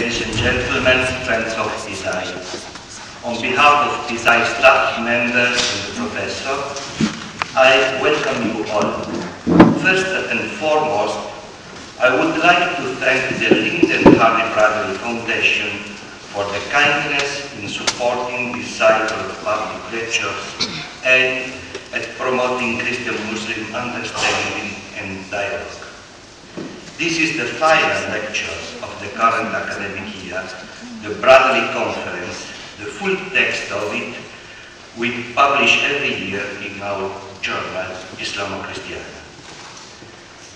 ladies and gentlemen, friends of Pasai. On behalf of Pasai staff members and the professor, I welcome you all. First and foremost, I would like to thank the Linden Harry Bradley Foundation for the kindness in supporting this cycle of public lectures and at promoting Christian-Muslim understanding and dialogue. This is the final lecture of the current academic year, the Bradley Conference. The full text of it we publish every year in our journal, Islamo-Christiana.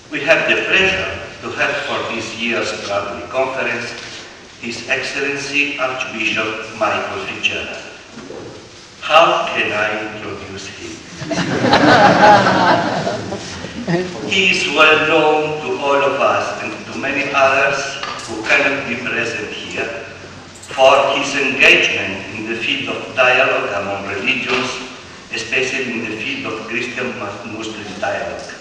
We have the pleasure to have for this year's Bradley Conference His Excellency Archbishop Michael Fitzgerald. How can I introduce him? He is well known to all of us and to many others who cannot be present here for his engagement in the field of dialogue among religions, especially in the field of Christian-Muslim dialogue.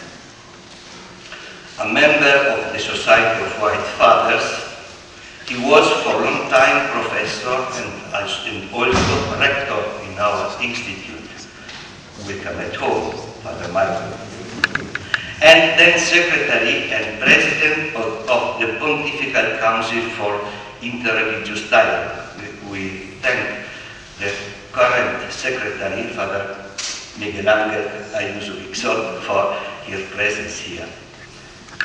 A member of the Society of White Fathers, he was for a long time professor and also rector in our institute. Welcome at home, Father Michael. And then secretary and president of the Pontifical Council for Interreligious Dialogue. We thank the current secretary, Father Miguel Angel Ayuso-Ixol, for his presence here.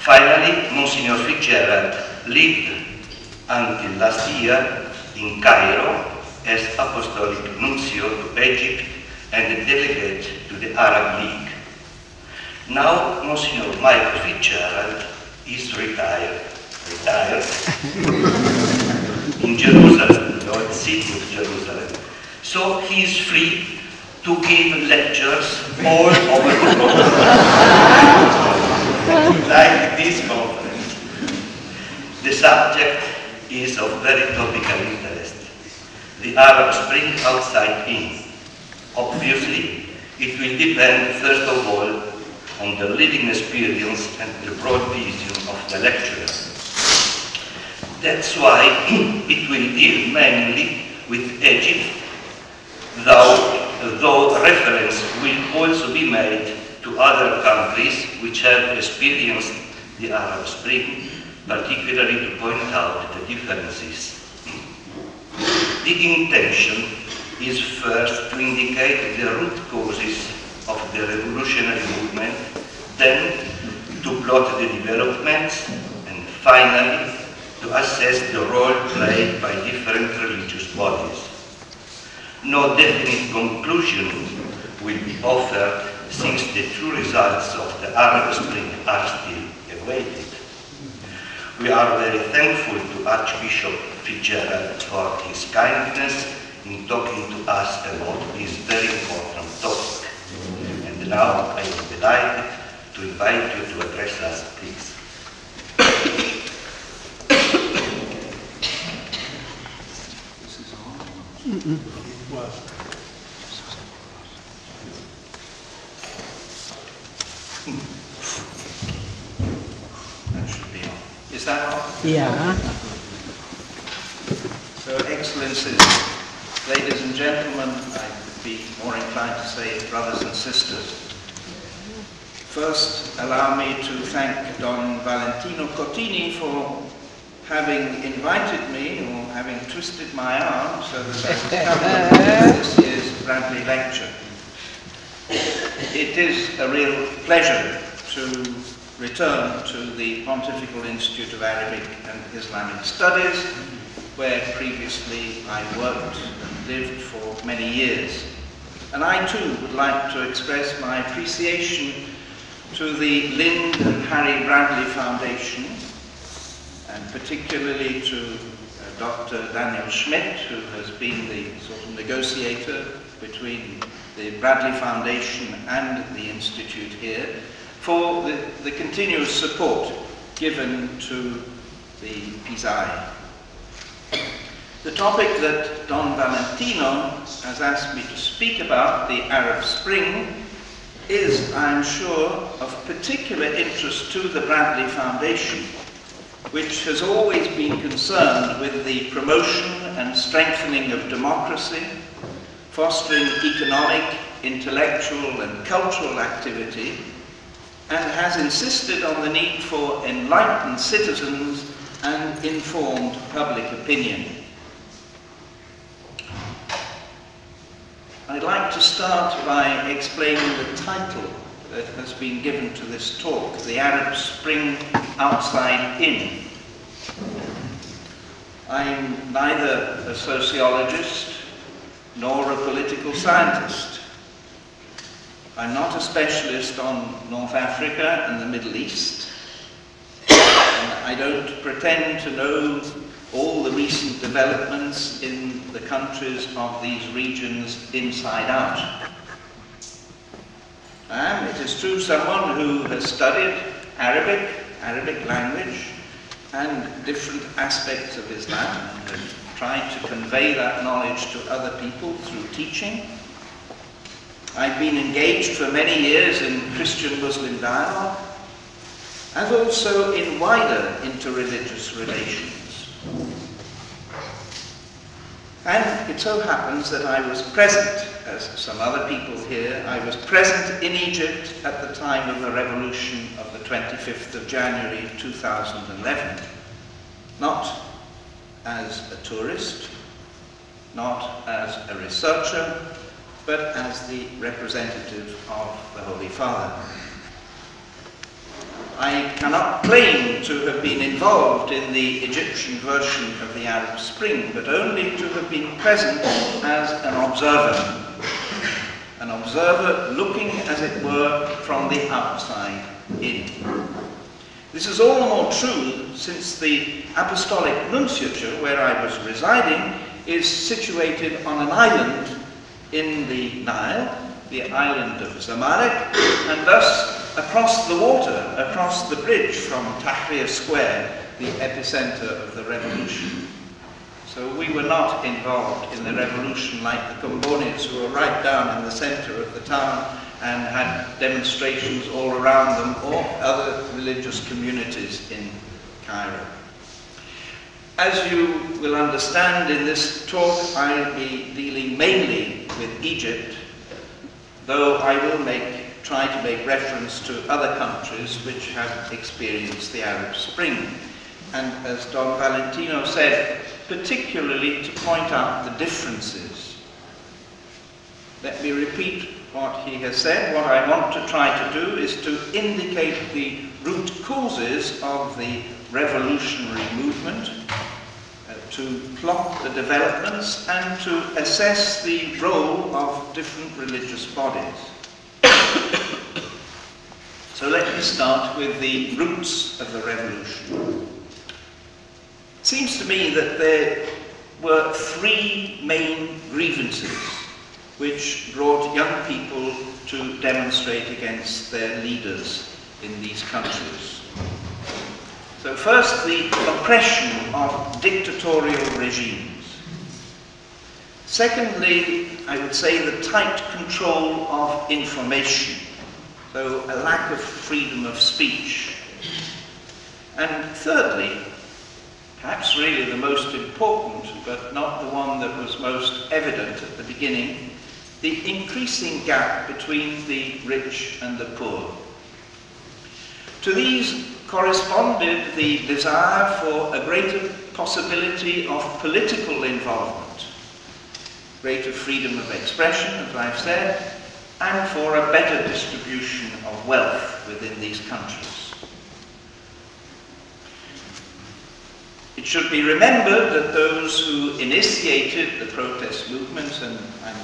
Finally, Monsignor Fitzgerald lived until last year in Cairo as Apostolic Nuncio to Egypt and a delegate to the Arab League. Now, Monsignor Michael Fitzgerald is retired in Jerusalem, the city of Jerusalem. So he is free to give lectures all over the world, like this conference. The subject is of very topical interest, the Arab Spring outside in. Obviously, it will depend first of all on the living experience and the broad vision of the lecturer. That's why it will deal mainly with Egypt, though reference will also be made to other countries which have experienced the Arab Spring, particularly to point out the differences. The intention is first to indicate the root causes of the revolutionary movement, then to plot the developments, and finally to assess the role played by different religious bodies. No definite conclusion will be offered since the true results of the Arab Spring are still awaited. We are very thankful to Archbishop Fitzgerald for his kindness in talking to us about this very important topic. And now I am delighted to invite you to address us, please. That should be on. Is that on? Yeah. So, Excellencies, ladies and gentlemen, I would be more inclined to say brothers and sisters. First, allow me to thank Don Valentino Cotini for having invited me, or having twisted my arm, so that I could come to this year's Bradley Lecture. It is a real pleasure to return to the Pontifical Institute of Arabic and Islamic Studies, where previously I worked and lived for many years. And I too would like to express my appreciation to the Lind and Harry Bradley Foundation, and particularly to Dr. Daniel Schmidt, who has been the sort of negotiator between the Bradley Foundation and the Institute here, for the continuous support given to the Pasai. The topic that Don Valentino has asked me to speak about, the Arab Spring, is, I am sure, of particular interest to the Bradley Foundation, which has always been concerned with the promotion and strengthening of democracy, fostering economic, intellectual and cultural activity, and has insisted on the need for enlightened citizens and informed public opinion. I'd like to start by explaining the title that has been given to this talk, The Arab Spring Outside In. I'm neither a sociologist nor a political scientist. I'm not a specialist on North Africa and the Middle East. And I don't pretend to know all the recent developments in the countries of these regions inside out. I am, it is true, someone who has studied Arabic language, and different aspects of Islam, and has tried to convey that knowledge to other people through teaching. I've been engaged for many years in Christian-Muslim dialogue, and also in wider interreligious relations. And it so happens that I was present, as some other people here, I was present in Egypt at the time of the revolution of the 25th of January 2011. Not as a tourist, not as a researcher, but as the representative of the Holy Father. I cannot claim to have been involved in the Egyptian version of the Arab Spring, but only to have been present as an observer looking, as it were, from the outside in. This is all the more true since the Apostolic Nunciature, where I was residing, is situated on an island in the Nile, the island of Zamalek, and thus across the water, across the bridge from Tahrir Square, the epicenter of the revolution. So we were not involved in the revolution like the Combonis, who were right down in the center of the town and had demonstrations all around them, or other religious communities in Cairo. As you will understand in this talk, I'll be dealing mainly with Egypt, though I will try to make reference to other countries which have experienced the Arab Spring. And as Don Valentino said, particularly to point out the differences. Let me repeat what he has said. What I want to try to do is to indicate the root causes of the revolutionary movement, to plot the developments, and to assess the role of different religious bodies. So let me start with the roots of the revolution. It seems to me that there were three main grievances which brought young people to demonstrate against their leaders in these countries. So first, the oppression of dictatorial regimes. Secondly, I would say the tight control of information, so a lack of freedom of speech. And thirdly, perhaps really the most important, but not the one that was most evident at the beginning, the increasing gap between the rich and the poor. To these corresponded the desire for a greater possibility of political involvement, greater freedom of expression, as I've said, and for a better distribution of wealth within these countries. It should be remembered that those who initiated the protest movement, and I'm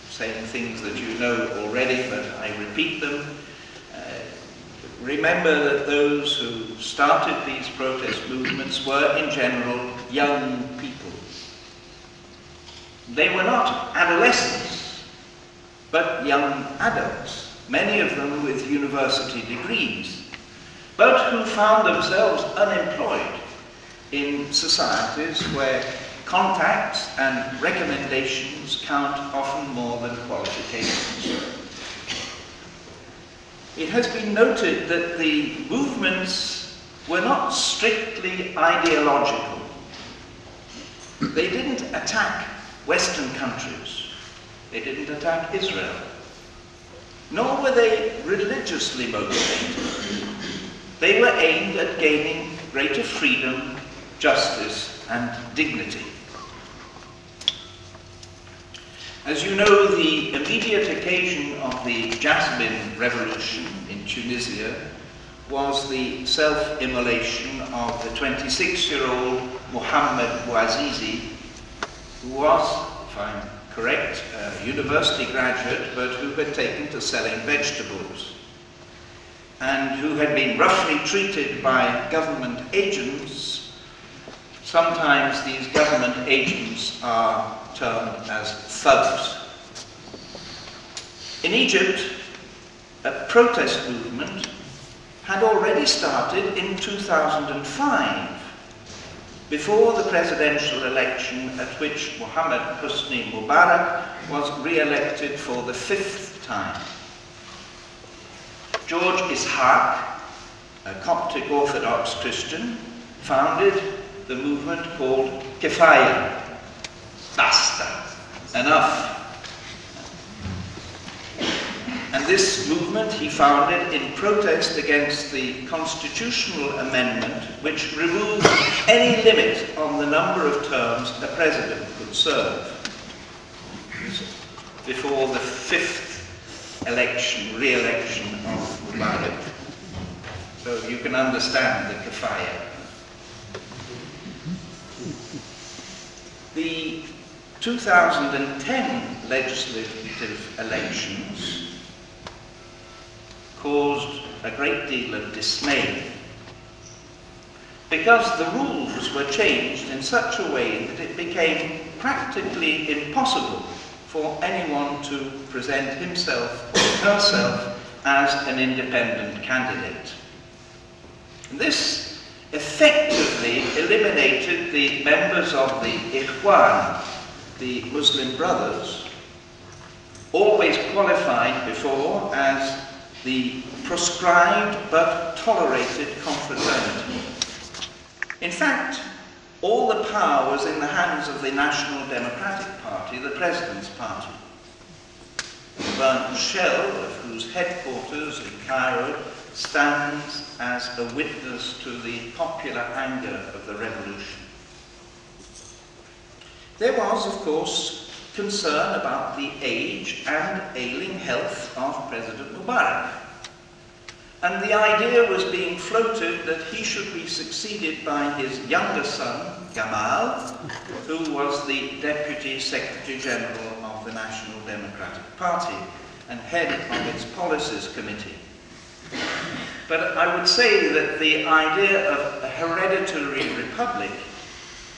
saying things that you know already, but I repeat them, remember that those who started these protest movements were, in general, young people. They were not adolescents, but young adults, many of them with university degrees, but who found themselves unemployed in societies where contacts and recommendations count often more than qualifications. It has been noted that the movements were not strictly ideological. They didn't attack Western countries. They didn't attack Israel. Nor were they religiously motivated. They were aimed at gaining greater freedom, justice, and dignity. As you know, the immediate occasion of the Jasmine revolution in Tunisia was the self-immolation of the 26-year-old Mohammed Bouazizi, who was, if I'm correct, a university graduate, but who had taken to selling vegetables, and who had been roughly treated by government agents. Sometimes these government agents are termed as thugs. In Egypt, a protest movement had already started in 2005, before the presidential election at which Mohammed Hosni Mubarak was re-elected for the 5th time. George Ishaq, a Coptic Orthodox Christian, founded the movement called Kefaya. Basta, enough. And this movement he founded in protest against the constitutional amendment which removed any limit on the number of terms a president could serve before the 5th election, re-election of Mubarak. So you can understand the kafaya. The 2010 legislative elections caused a great deal of dismay because the rules were changed in such a way that it became practically impossible for anyone to present himself or herself as an independent candidate. This effectively eliminated the members of the Ikhwan, the Muslim Brothers, always qualified before as the proscribed but tolerated confraternity. In fact, all the power was in the hands of the National Democratic Party, the President's Party. The burnt shell of whose headquarters in Cairo stands as a witness to the popular anger of the revolution. There was, of course, concern about the age and ailing health of President Mubarak. And the idea was being floated that he should be succeeded by his younger son, Gamal, who was the Deputy Secretary General of the National Democratic Party and head of its Policies Committee. But I would say that the idea of a hereditary republic,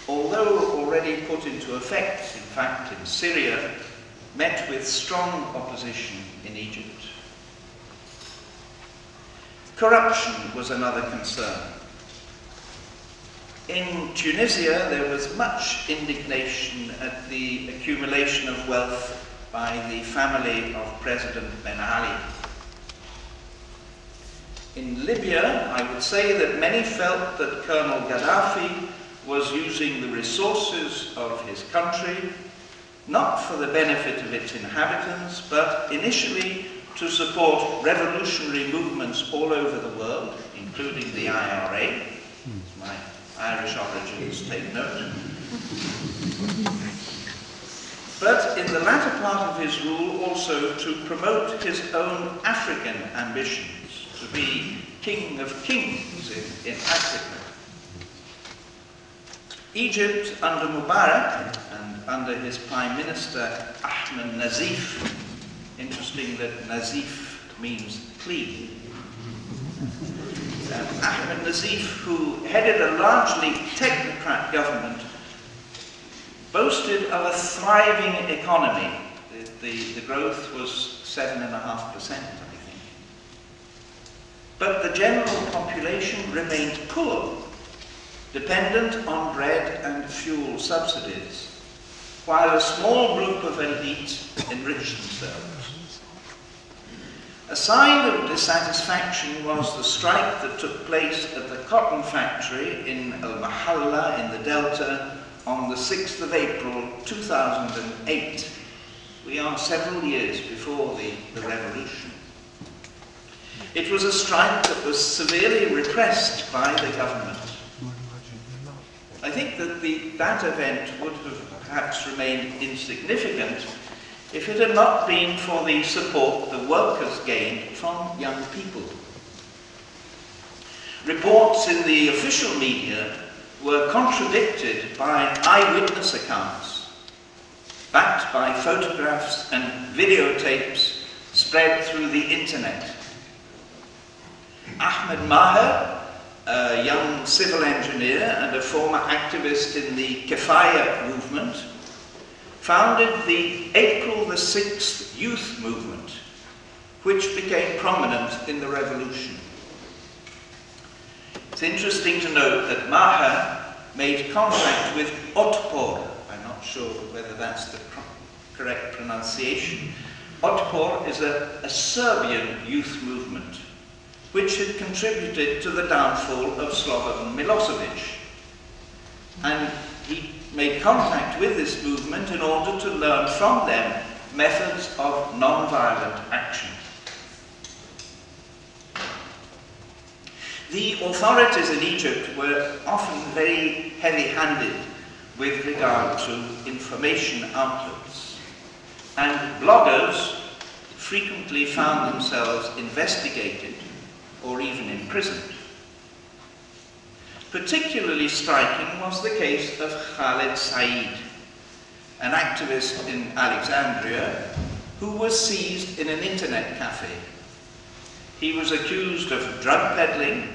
although already put into effect, in fact, in Syria, met with strong opposition in Egypt. Corruption was another concern. In Tunisia, there was much indignation at the accumulation of wealth by the family of President Ben Ali. In Libya, I would say that many felt that Colonel Gaddafi was using the resources of his country not for the benefit of its inhabitants, but initially to support revolutionary movements all over the world, including the IRA. My Irish origins take note. But in the latter part of his rule also to promote his own African ambitions, to be king of kings in Africa. Egypt under Mubarak and under his Prime Minister Ahmed Nazif, interesting that Nazif means clean. Ahmed Nazif, who headed a largely technocrat government, boasted of a thriving economy. The growth was 7.5%, I think. But the general population remained poor, dependent on bread and fuel subsidies, while a small group of elite enriched themselves. A sign of dissatisfaction was the strike that took place at the cotton factory in Al-Mahalla in the Delta on the 6th of April 2008. We are several years before the revolution. It was a strike that was severely repressed by the government. I think that that event would have perhaps remained insignificant if it had not been for the support the workers gained from young people. Reports in the official media were contradicted by eyewitness accounts, backed by photographs and videotapes spread through the internet. Ahmed Maher, a young civil engineer and a former activist in the Kefaya movement, founded the April the 6th youth movement, which became prominent in the revolution. It's interesting to note that Maher made contact with Otpor. I'm not sure whether that's the correct pronunciation. Otpor is a Serbian youth movement which had contributed to the downfall of Slobodan Milosevic. And he made contact with this movement in order to learn from them methods of non-violent action. The authorities in Egypt were often very heavy-handed with regard to information outlets, and bloggers frequently found themselves investigated or even imprisoned. Particularly striking was the case of Khaled Said, an activist in Alexandria who was seized in an internet cafe. He was accused of drug peddling,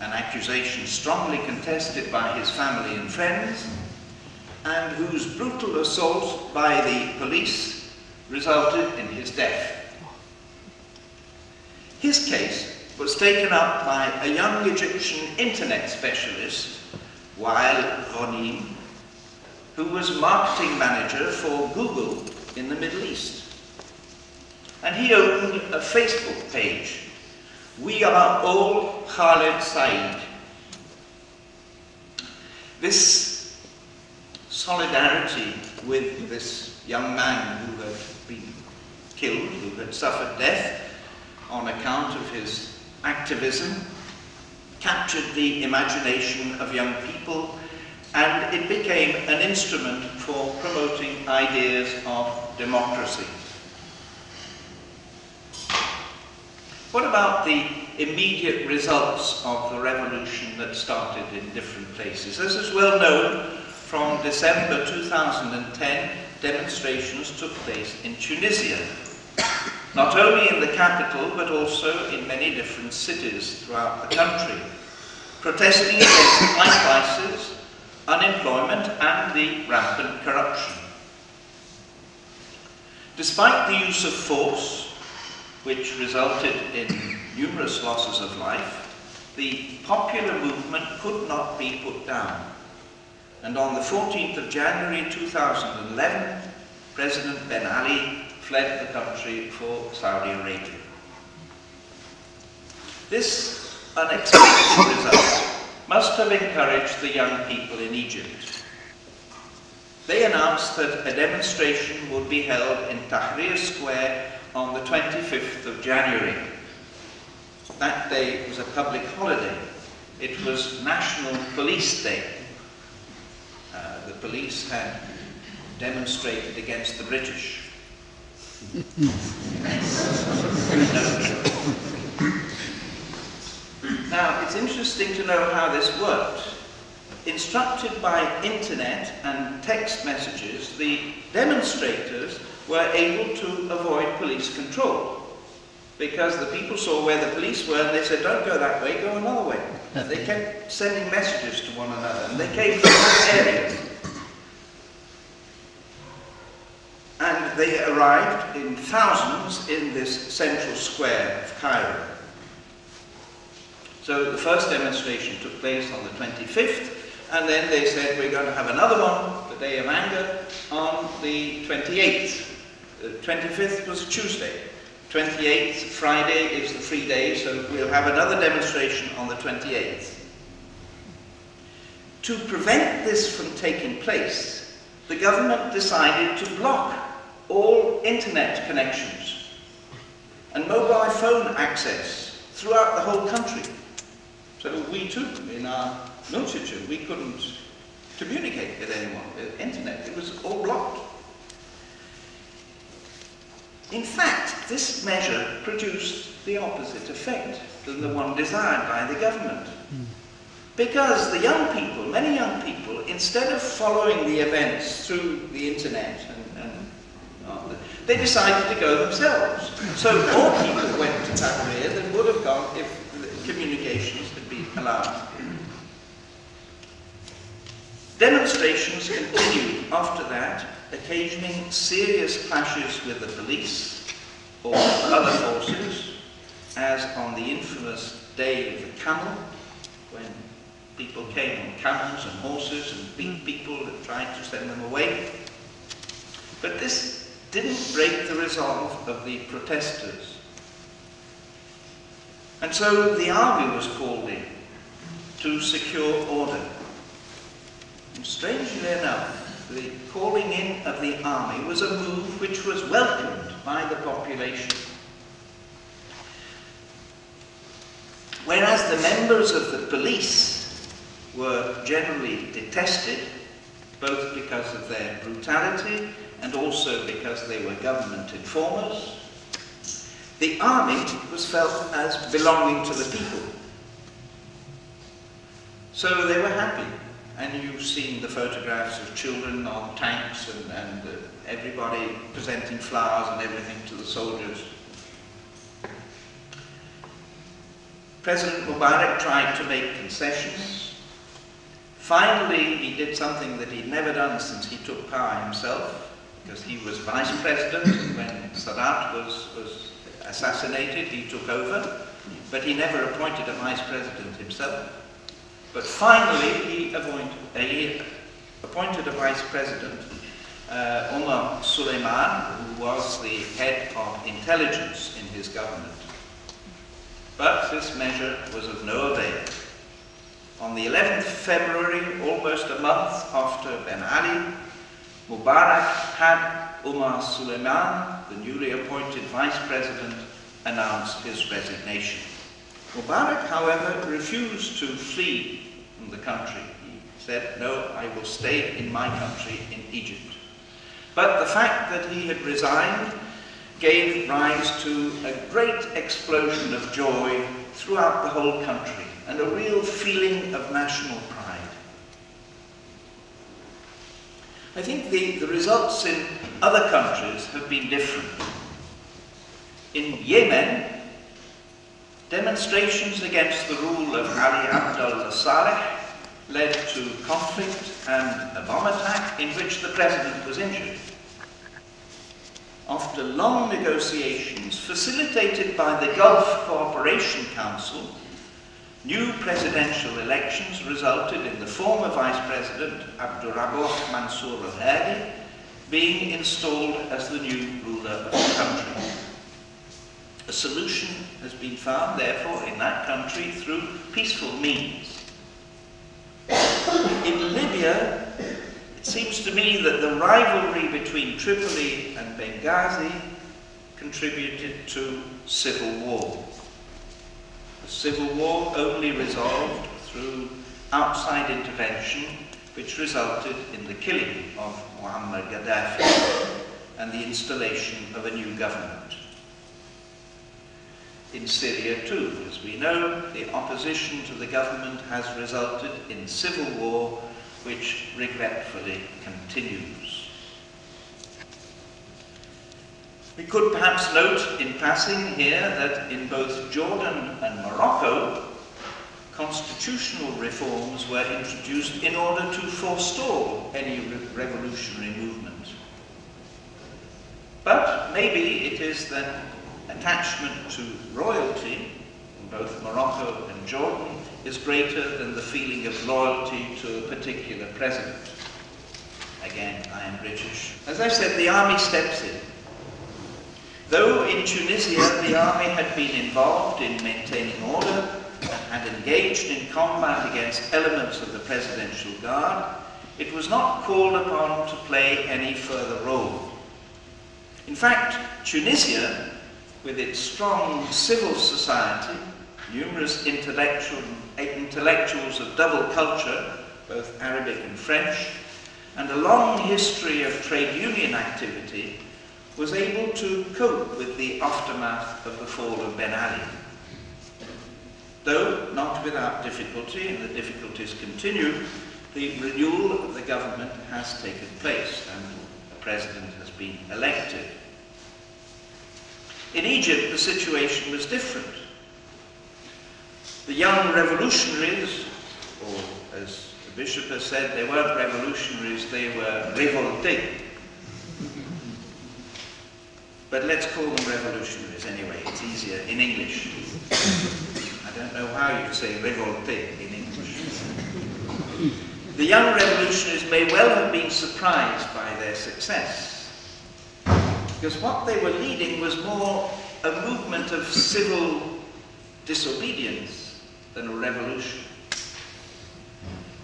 an accusation strongly contested by his family and friends, and whose brutal assault by the police resulted in his death. His case was taken up by a young Egyptian internet specialist, Wael Ghanim, who was marketing manager for Google in the Middle East. And he opened a Facebook page, "We Are All Khaled Said." This solidarity with this young man who had been killed, who had suffered death on account of his activism, captured the imagination of young people, and it became an instrument for promoting ideas of democracy. What about the immediate results of the revolution that started in different places? As is well known, from December 2010, demonstrations took place in Tunisia, not only in the capital, but also in many different cities throughout the country, protesting against high prices, unemployment, and the rampant corruption. Despite the use of force, which resulted in numerous losses of life, the popular movement could not be put down. And on the 14th of January 2011, President Ben Ali fled the country for Saudi Arabia. This unexpected result must have encouraged the young people in Egypt. They announced that a demonstration would be held in Tahrir Square on the 25th of January. That day was a public holiday. It was National Police Day. The police had demonstrated against the British. Now, it's interesting to know how this worked. Instructed by internet and text messages, the demonstrators were able to avoid police control, because the people saw where the police were and they said, "Don't go that way, go another way." And they kept sending messages to one another, and they came from all areas. And they arrived in thousands in this central square of Cairo. So the first demonstration took place on the 25th, and then they said, "We're going to have another one, the Day of Anger, on the 28th. The 25th was a Tuesday. 28th, Friday, is the free day, so we'll have another demonstration on the 28th. To prevent this from taking place, the government decided to block all internet connections and mobile phone access throughout the whole country. So we too, in our nunciature, we couldn't communicate with anyone with internet. It was all blocked. In fact, this measure produced the opposite effect than the one desired by the government. Because the young people, many young people, instead of following the events through the internet, they decided to go themselves. So more people went to Tahrir than would have gone if the communications had been allowed. Demonstrations continued after that, occasioning serious clashes with the police or other forces, as on the infamous Day of the Camel, when people came on camels and horses and beat people and tried to send them away. But this didn't break the resolve of the protesters. And so the army was called in to secure order. And strangely enough, the calling in of the army was a move which was welcomed by the population. Whereas the members of the police were generally detested, both because of their brutality and also because they were government informers, the army was felt as belonging to the people. So they were happy. And you've seen the photographs of children on tanks and everybody presenting flowers and everything to the soldiers. President Mubarak tried to make concessions. Finally, he did something that he'd never done since he took power himself, because he was vice president when Sadat was assassinated. He took over, but he never appointed a vice president himself. But finally, he appointed a vice president, Omar Suleiman, who was the head of intelligence in his government. But this measure was of no avail. On the 11th of February, almost a month after Ben Ali, Mubarak had Omar Suleiman, the newly appointed vice president, announce his resignation. Mubarak, however, refused to flee from the country. He said, "No, I will stay in my country, in Egypt." But the fact that he had resigned gave rise to a great explosion of joy throughout the whole country and a real feeling of national pride. I think the results in other countries have been different. In Yemen, demonstrations against the rule of Ali Abdullah Saleh led to conflict and a bomb attack in which the president was injured. After long negotiations facilitated by the Gulf Cooperation Council, new presidential elections resulted in the former vice president, Abdurrahman Mansour al-Hadi, being installed as the new ruler of the country. A solution has been found, therefore, in that country through peaceful means. In Libya, it seems to me that the rivalry between Tripoli and Benghazi contributed to civil war. The civil war only resolved through outside intervention, which resulted in the killing of Muammar Gaddafi and the installation of a new government. In Syria too, as we know, the opposition to the government has resulted in civil war, which regretfully continues. We could perhaps note in passing here that in both Jordan and Morocco, constitutional reforms were introduced in order to forestall any revolutionary movement. But maybe it is that attachment to royalty in both Morocco and Jordan is greater than the feeling of loyalty to a particular president. Again, I am British. As I said, the army steps in. Though in Tunisia the army had been involved in maintaining order and had engaged in combat against elements of the Presidential Guard, it was not called upon to play any further role. In fact, Tunisia, with its strong civil society, numerous intellectuals of double culture, both Arabic and French, and a long history of trade union activity, was able to cope with the aftermath of the fall of Ben Ali. Though not without difficulty, and the difficulties continue, the renewal of the government has taken place and a president has been elected. In Egypt, the situation was different. The young revolutionaries, or as the bishop has said, they weren't revolutionaries, they were révoltés. But let's call them revolutionaries anyway, it's easier in English. I don't know how you say révolté in English. The young revolutionaries may well have been surprised by their success, because what they were leading was more a movement of civil disobedience than a revolution.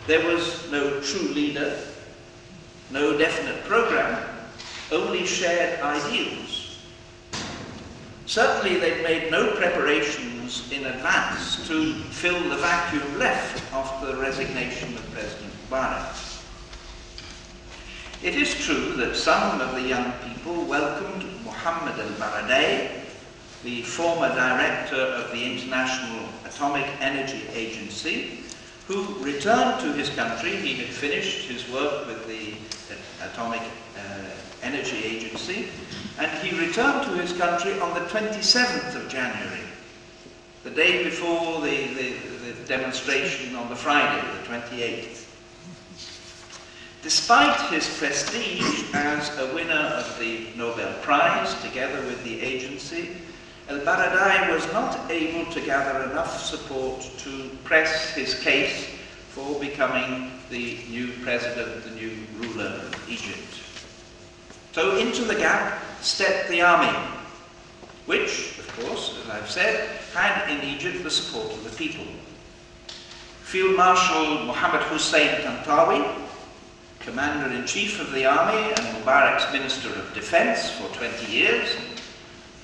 There was no true leader, no definite program, only shared ideals. Certainly they made no preparations in advance to fill the vacuum left after the resignation of President Mubarak. It is true that some of the young people welcomed Mohammed al-Baradei, the former director of the International Atomic Energy Agency, who returned to his country. He had finished his work with the Atomic Energy Agency, and he returned to his country on the 27th of January, the day before the demonstration on the Friday, the 28th. Despite his prestige as a winner of the Nobel Prize, together with the agency, al-Baradei was not able to gather enough support to press his case for becoming the new president, the new ruler of Egypt. So into the gap stepped the army, which, of course, as I've said, had in Egypt the support of the people. Field Marshal Mohammed Hussein Tantawi, Commander-in-Chief of the army and Mubarak's Minister of Defense for 20 years,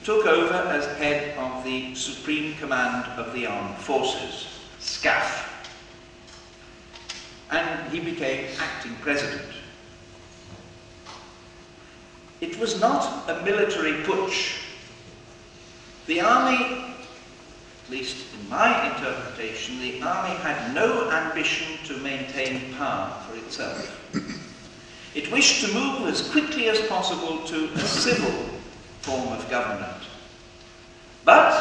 took over as head of the Supreme Command of the Armed Forces, SCAF, and he became acting president. It was not a military putsch. The army, at least in my interpretation, the army had no ambition to maintain power for itself. It wished to move as quickly as possible to a civil form of government. But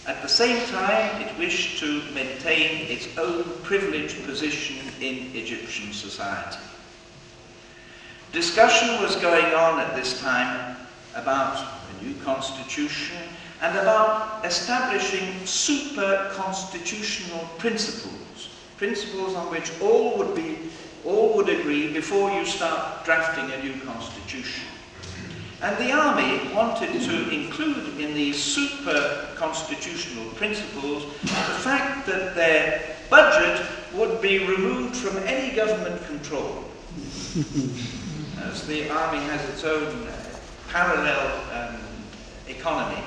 at the same time, it wished to maintain its own privileged position in Egyptian society. Discussion was going on at this time about a new constitution and about establishing super-constitutional principles, principles on which all would agree before you start drafting a new constitution. And the army wanted to include in these super-constitutional principles the fact that their budget would be removed from any government control, as the army has its own parallel economy.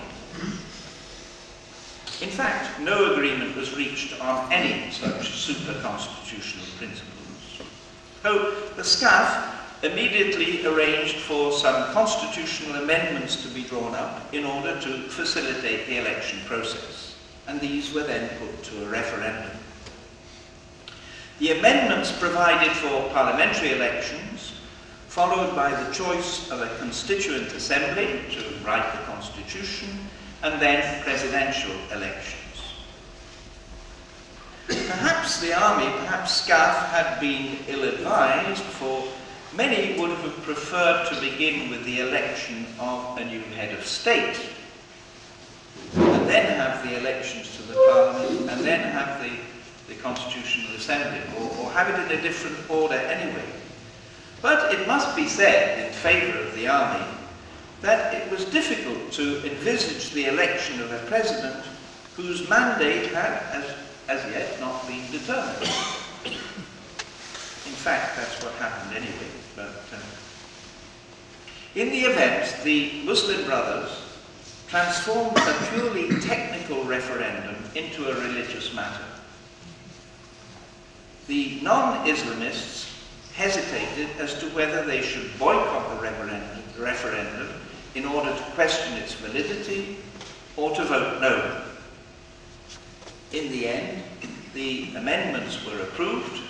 In fact, no agreement was reached on any such super-constitutional principles. So the SCAF immediately arranged for some constitutional amendments to be drawn up in order to facilitate the election process, and these were then put to a referendum. The amendments provided for parliamentary elections, followed by the choice of a constituent assembly to write the constitution, and then presidential elections. Perhaps the army, perhaps SCAF, had been ill-advised, for many would have preferred to begin with the election of a new head of state, and then have the elections to the parliament, and then have the constitutional assembly, or have it in a different order anyway. But it must be said in favour of the army that it was difficult to envisage the election of a president whose mandate had, as yet, not been determined. In fact, that's what happened anyway. But in the event, the Muslim Brothers transformed a purely technical referendum into a religious matter. The non-Islamists hesitated as to whether they should boycott the referendum in order to question its validity or to vote no. In the end, the amendments were approved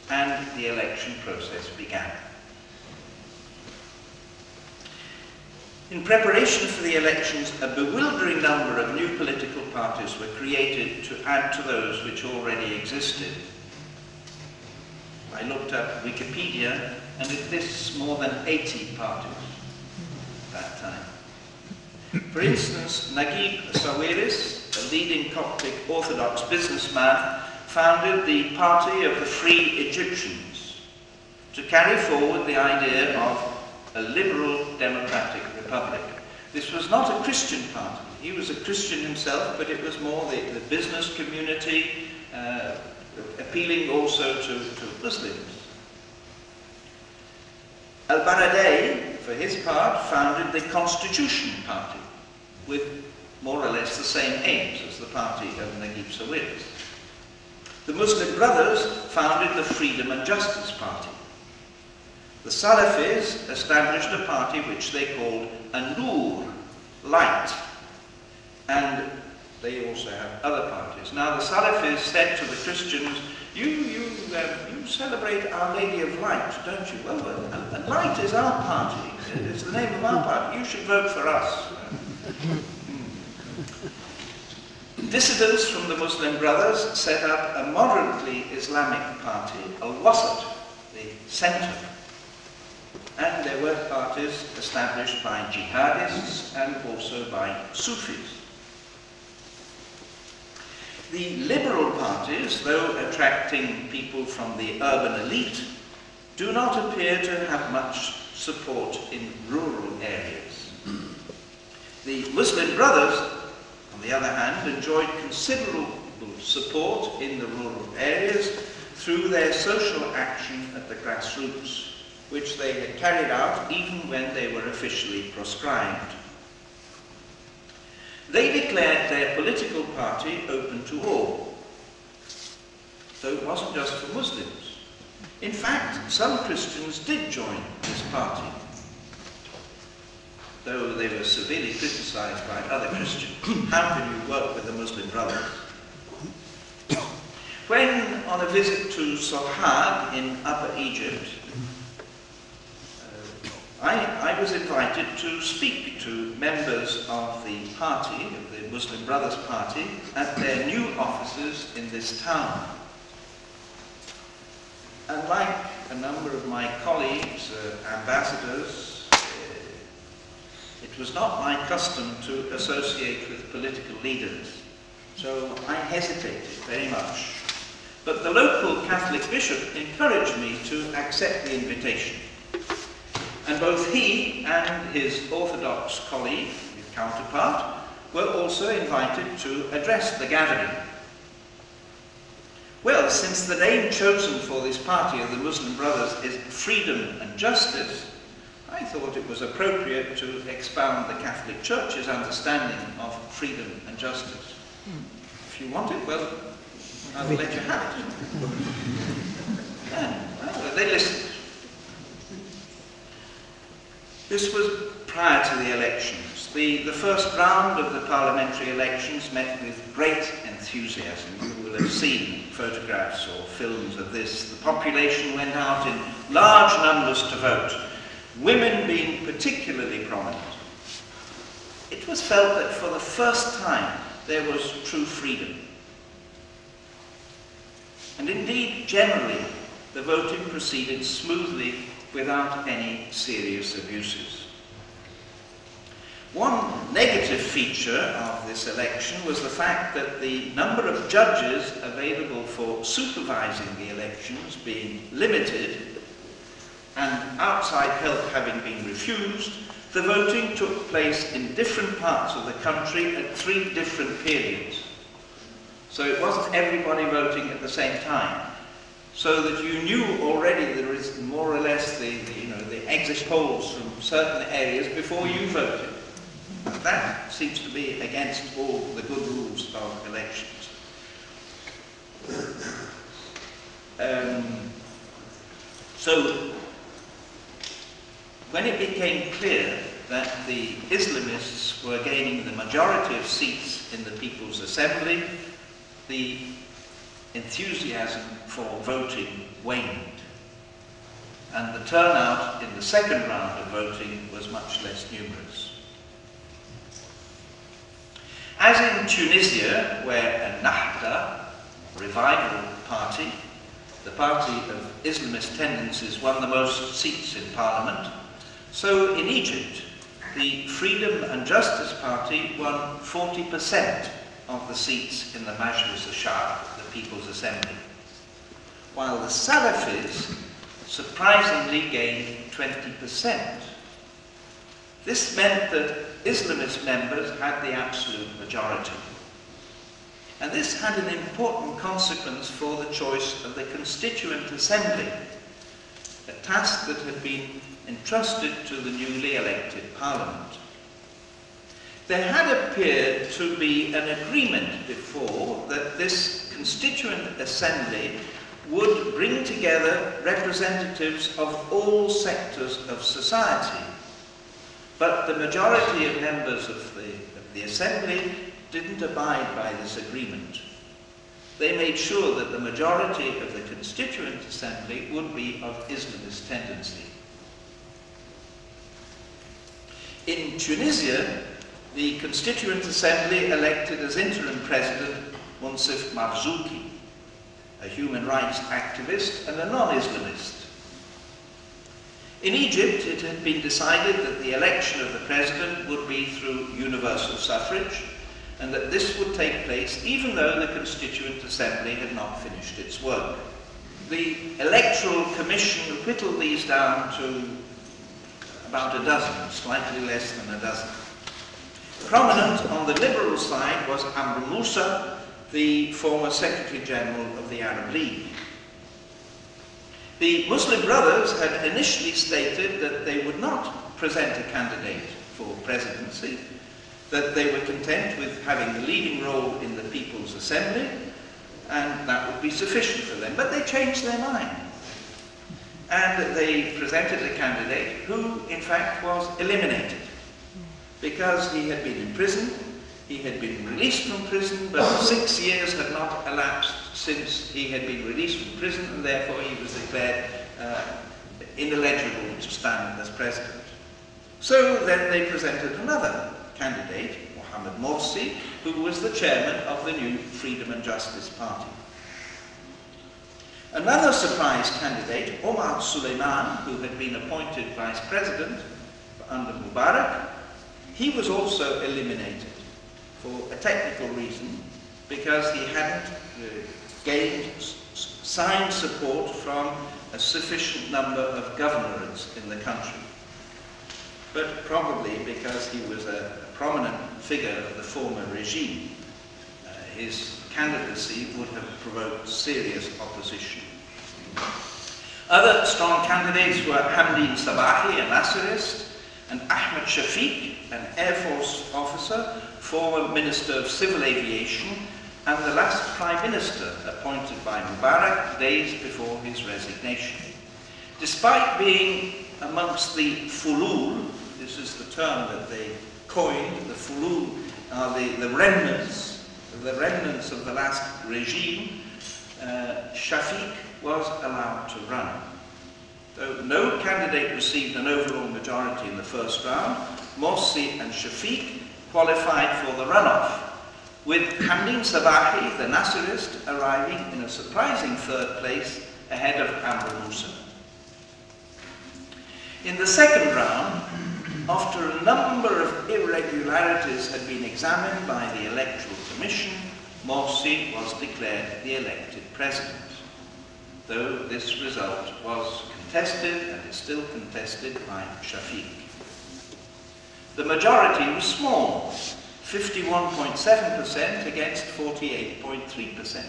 and the election process began. In preparation for the elections, a bewildering number of new political parties were created to add to those which already existed. I looked up Wikipedia, and it lists more than 80 parties at that time. For instance, Naguib Sawiris, a leading Coptic Orthodox businessman, founded the Party of the Free Egyptians to carry forward the idea of a liberal democratic republic. This was not a Christian party. He was a Christian himself, but it was more the business community, appealing also to Muslims. Al-Baradei, for his part, founded the Constitution Party, with more or less the same aims as the party of Naguib Sawiris. The Muslim Brothers founded the Freedom and Justice Party. The Salafis established a party which they called An-Nur, light, and they also have other parties. Now the Salafis said to the Christians, you celebrate Our Lady of Light, don't you? Well, Light is our party. It's the name of our party. You should vote for us. Dissidents from the Muslim Brothers set up a moderately Islamic party, Al-Wasat, the centre. And there were parties established by jihadists and also by Sufis. The liberal parties, though attracting people from the urban elite, do not appear to have much support in rural areas. The Muslim Brothers, on the other hand, enjoyed considerable support in the rural areas through their social action at the grassroots, which they had carried out even when they were officially proscribed. They declared their political party open to all, so it wasn't just for Muslims. In fact, some Christians did join this party, though they were severely criticized by other Christians. How can you work with the Muslim Brothers? When on a visit to Sohag in Upper Egypt, I was invited to speak to members of the party, of the Muslim Brothers Party, at their new offices in this town. And like a number of my colleagues, ambassadors, it was not my custom to associate with political leaders, so I hesitated very much. But the local Catholic bishop encouraged me to accept the invitation. And both he and his Orthodox colleague, his counterpart, were also invited to address the gathering. Well, since the name chosen for this party of the Muslim Brothers is Freedom and Justice, I thought it was appropriate to expound the Catholic Church's understanding of freedom and justice. If you want it, well, I will let you have it. Yeah, well, they listened. This was prior to the elections. The first round of the parliamentary elections met with great enthusiasm. You will have seen photographs or films of this. The population went out in large numbers to vote, women being particularly prominent. It was felt that for the first time there was true freedom. And indeed, generally, the voting proceeded smoothly without any serious abuses. One negative feature of this election was the fact that the number of judges available for supervising the elections being limited and outside help having been refused, the voting took place in different parts of the country at 3 different periods. So it wasn't everybody voting at the same time. So that you knew already there is more or less the exit polls from certain areas before you voted. And that seems to be against all the good rules of elections. So when it became clear that the Islamists were gaining the majority of seats in the People's Assembly, the enthusiasm for voting waned, and the turnout in the second round of voting was much less numerous. As in Tunisia, where a Nahda, revival party, the party of Islamist tendencies, won the most seats in parliament, so in Egypt, the Freedom and Justice Party won 40% of the seats in the Majlis al-Sha'b, the People's Assembly, while the Salafis surprisingly gained 20%. This meant that Islamist members had the absolute majority. And this had an important consequence for the choice of the Constituent Assembly, a task that had been entrusted to the newly elected Parliament. There had appeared to be an agreement before that this Constituent Assembly would bring together representatives of all sectors of society. But the majority of members of the Assembly didn't abide by this agreement. They made sure that the majority of the Constituent Assembly would be of Islamist tendency. In Tunisia, the Constituent Assembly elected as interim president Monsef Marzouki, a human rights activist and a non-Islamist. In Egypt, it had been decided that the election of the president would be through universal suffrage, and that this would take place even though the Constituent Assembly had not finished its work. The Electoral Commission whittled these down to about a dozen, slightly less than a dozen. Prominent on the liberal side was Amr Moussa, the former Secretary General of the Arab League. The Muslim Brothers had initially stated that they would not present a candidate for presidency, that they were content with having the leading role in the People's Assembly, and that would be sufficient for them. But they changed their mind. And they presented a candidate who, in fact, was eliminated because he had been in prison. He had been released from prison, but 6 years had not elapsed since he had been released from prison, and therefore he was declared ineligible to stand as president. So then they presented another candidate, Mohamed Morsi, who was the chairman of the new Freedom and Justice Party. Another surprise candidate, Omar Suleiman, who had been appointed vice president under Mubarak, he was also eliminated for a technical reason, because he hadn't gained signed support from a sufficient number of governorates in the country, but probably because he was a prominent figure of the former regime. His candidacy would have provoked serious opposition. Other strong candidates were Hamdin Sabahi, a Nasserist, and Ahmed Shafiq, an Air Force officer, former Minister of Civil Aviation, and the last Prime Minister appointed by Mubarak days before his resignation. Despite being amongst the fulul, this is the term that they coined, the fulul are the remnants of the last regime, Shafiq was allowed to run. Though no candidate received an overall majority in the first round, Morsi and Shafiq qualified for the runoff, with Hamdin Sabahi, the Nasserist, arriving in a surprising third place ahead of Amr Moussa. In the second round, after a number of irregularities had been examined by the Electoral Commission, Morsi was declared the elected president, though this result was contested and is still contested by Shafiq. The majority was small, 51.7% against 48.3%.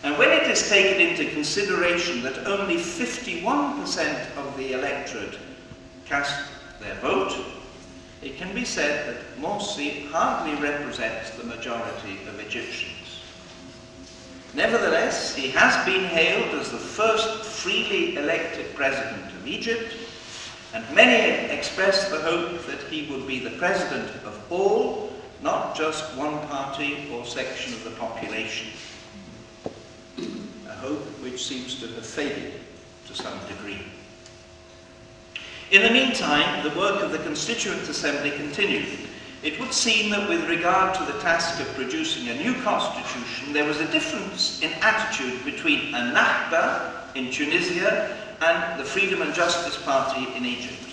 And when it is taken into consideration that only 51% of the electorate cast their vote, it can be said that Morsi hardly represents the majority of Egyptians. Nevertheless, he has been hailed as the first freely elected president of Egypt, and many express the hope that he would be the president of all, not just one party or section of the population. A hope which seems to have faded to some degree. In the meantime, the work of the Constituent Assembly continued. It would seem that with regard to the task of producing a new constitution, there was a difference in attitude between Ennahda in Tunisia and the Freedom and Justice Party in Egypt.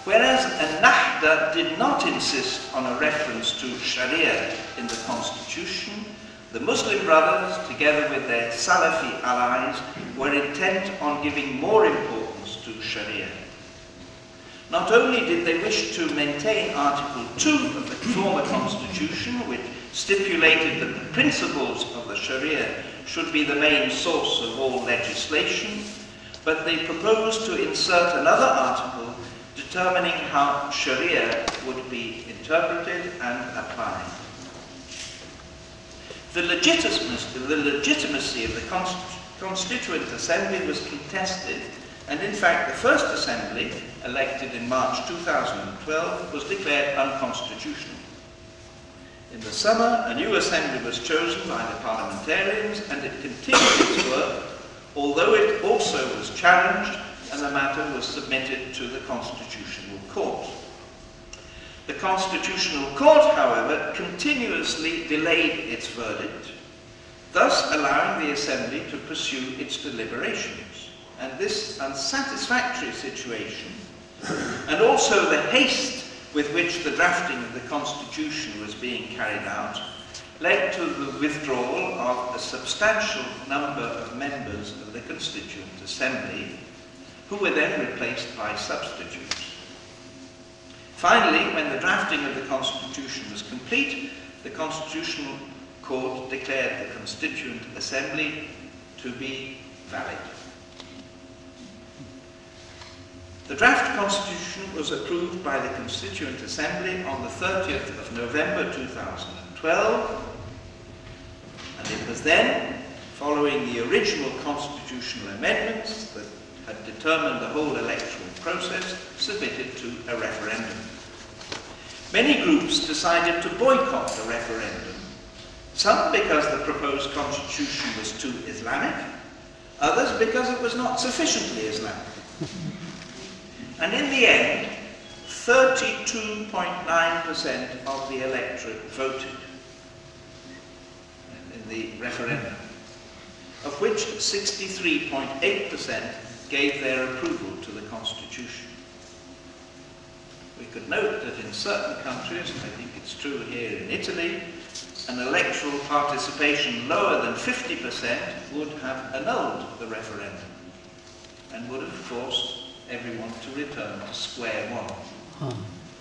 Whereas Ennahda did not insist on a reference to Sharia in the constitution, the Muslim Brothers, together with their Salafi allies, were intent on giving more importance to Sharia. Not only did they wish to maintain Article 2 of the former constitution, which stipulated that the principles of the Sharia should be the main source of all legislation, but they proposed to insert another article determining how Sharia would be interpreted and applied. The legitimacy of the Constituent Assembly was contested, and in fact the first assembly, elected in March 2012, was declared unconstitutional. In the summer, a new assembly was chosen by the parliamentarians, and it continued its work, although it also was challenged and the matter was submitted to the Constitutional Court. The Constitutional Court, however, continuously delayed its verdict, thus allowing the Assembly to pursue its deliberations. And this unsatisfactory situation, and also the haste with which the drafting of the Constitution was being carried out, led to the withdrawal of a substantial number of members of the Constituent Assembly, who were then replaced by substitutes. Finally, when the drafting of the Constitution was complete, the Constitutional Court declared the Constituent Assembly to be valid. The draft constitution was approved by the Constituent Assembly on the 30th of November 2012, and it was then, following the original constitutional amendments that had determined the whole electoral process, submitted to a referendum. Many groups decided to boycott the referendum, some because the proposed constitution was too Islamic, others because it was not sufficiently Islamic. And in the end, 32.9% of the electorate voted in the referendum, of which 63.8% gave their approval to the Constitution. We could note that in certain countries, and I think it's true here in Italy, an electoral participation lower than 50% would have annulled the referendum and would have forced everyone to return to square one.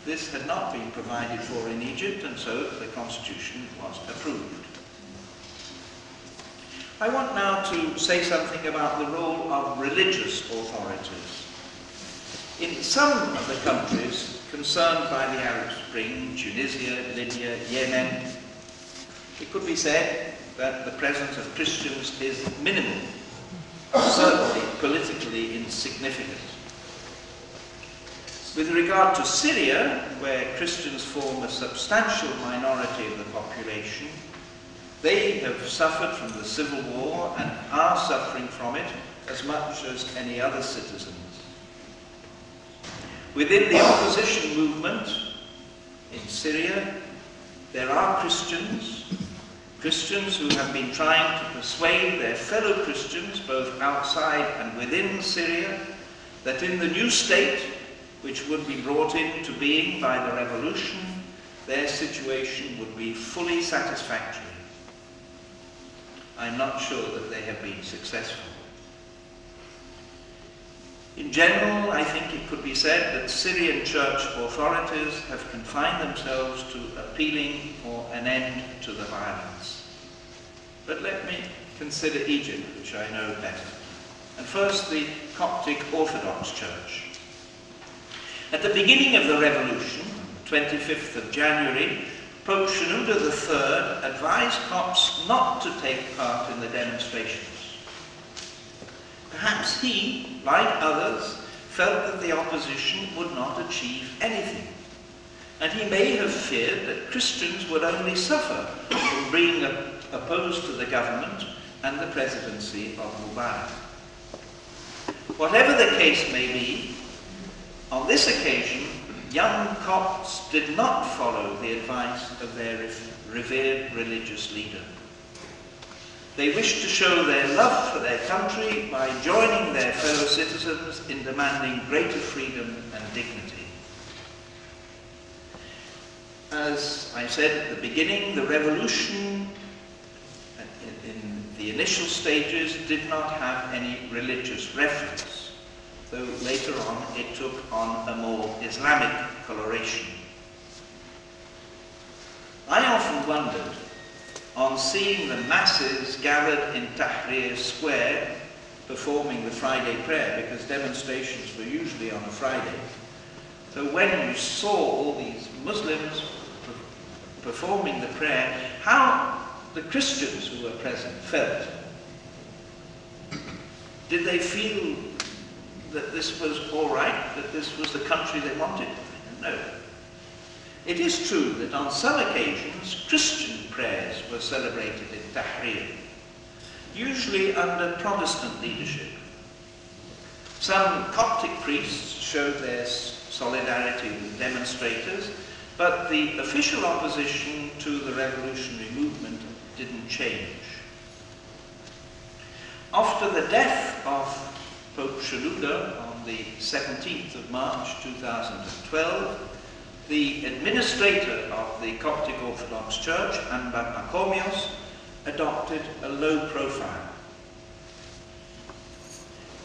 This had not been provided for in Egypt, and so the constitution was approved. I want now to say something about the role of religious authorities. In some of the countries concerned by the Arab Spring, Tunisia, Libya, Yemen, it could be said that the presence of Christians is minimal, certainly politically insignificant. With regard to Syria, where Christians form a substantial minority of the population, they have suffered from the civil war and are suffering from it as much as any other citizens. Within the opposition movement in Syria, there are Christians who have been trying to persuade their fellow Christians, both outside and within Syria, that in the new state, which would be brought into being by the revolution, their situation would be fully satisfactory. I'm not sure that they have been successful. In general, I think it could be said that Syrian church authorities have confined themselves to appealing for an end to the violence. But let me consider Egypt, which I know better. And first, the Coptic Orthodox Church. At the beginning of the revolution, 25th of January, Pope Shenouda III advised Copts not to take part in the demonstrations. Perhaps he, like others, felt that the opposition would not achieve anything, and he may have feared that Christians would only suffer from being opposed to the government and the presidency of Mubarak. Whatever the case may be, on this occasion, young Copts did not follow the advice of their revered religious leader. They wished to show their love for their country by joining their fellow citizens in demanding greater freedom and dignity. As I said at the beginning, the revolution in the initial stages did not have any religious reference, though later on it took on a more Islamic coloration. I often wondered, on seeing the masses gathered in Tahrir Square performing the Friday prayer, because demonstrations were usually on a Friday. So when you saw all these Muslims performing the prayer, how the Christians who were present felt. Did they feel that this was all right, that this was the country they wanted? No. It is true that on some occasions Christian prayers were celebrated in Tahrir, usually under Protestant leadership. Some Coptic priests showed their solidarity with demonstrators, but the official opposition to the revolutionary movement didn't change. After the death of Pope Shenouda on the 17th of March 2012, the administrator of the Coptic Orthodox Church, Anbar Pakomios, adopted a low profile.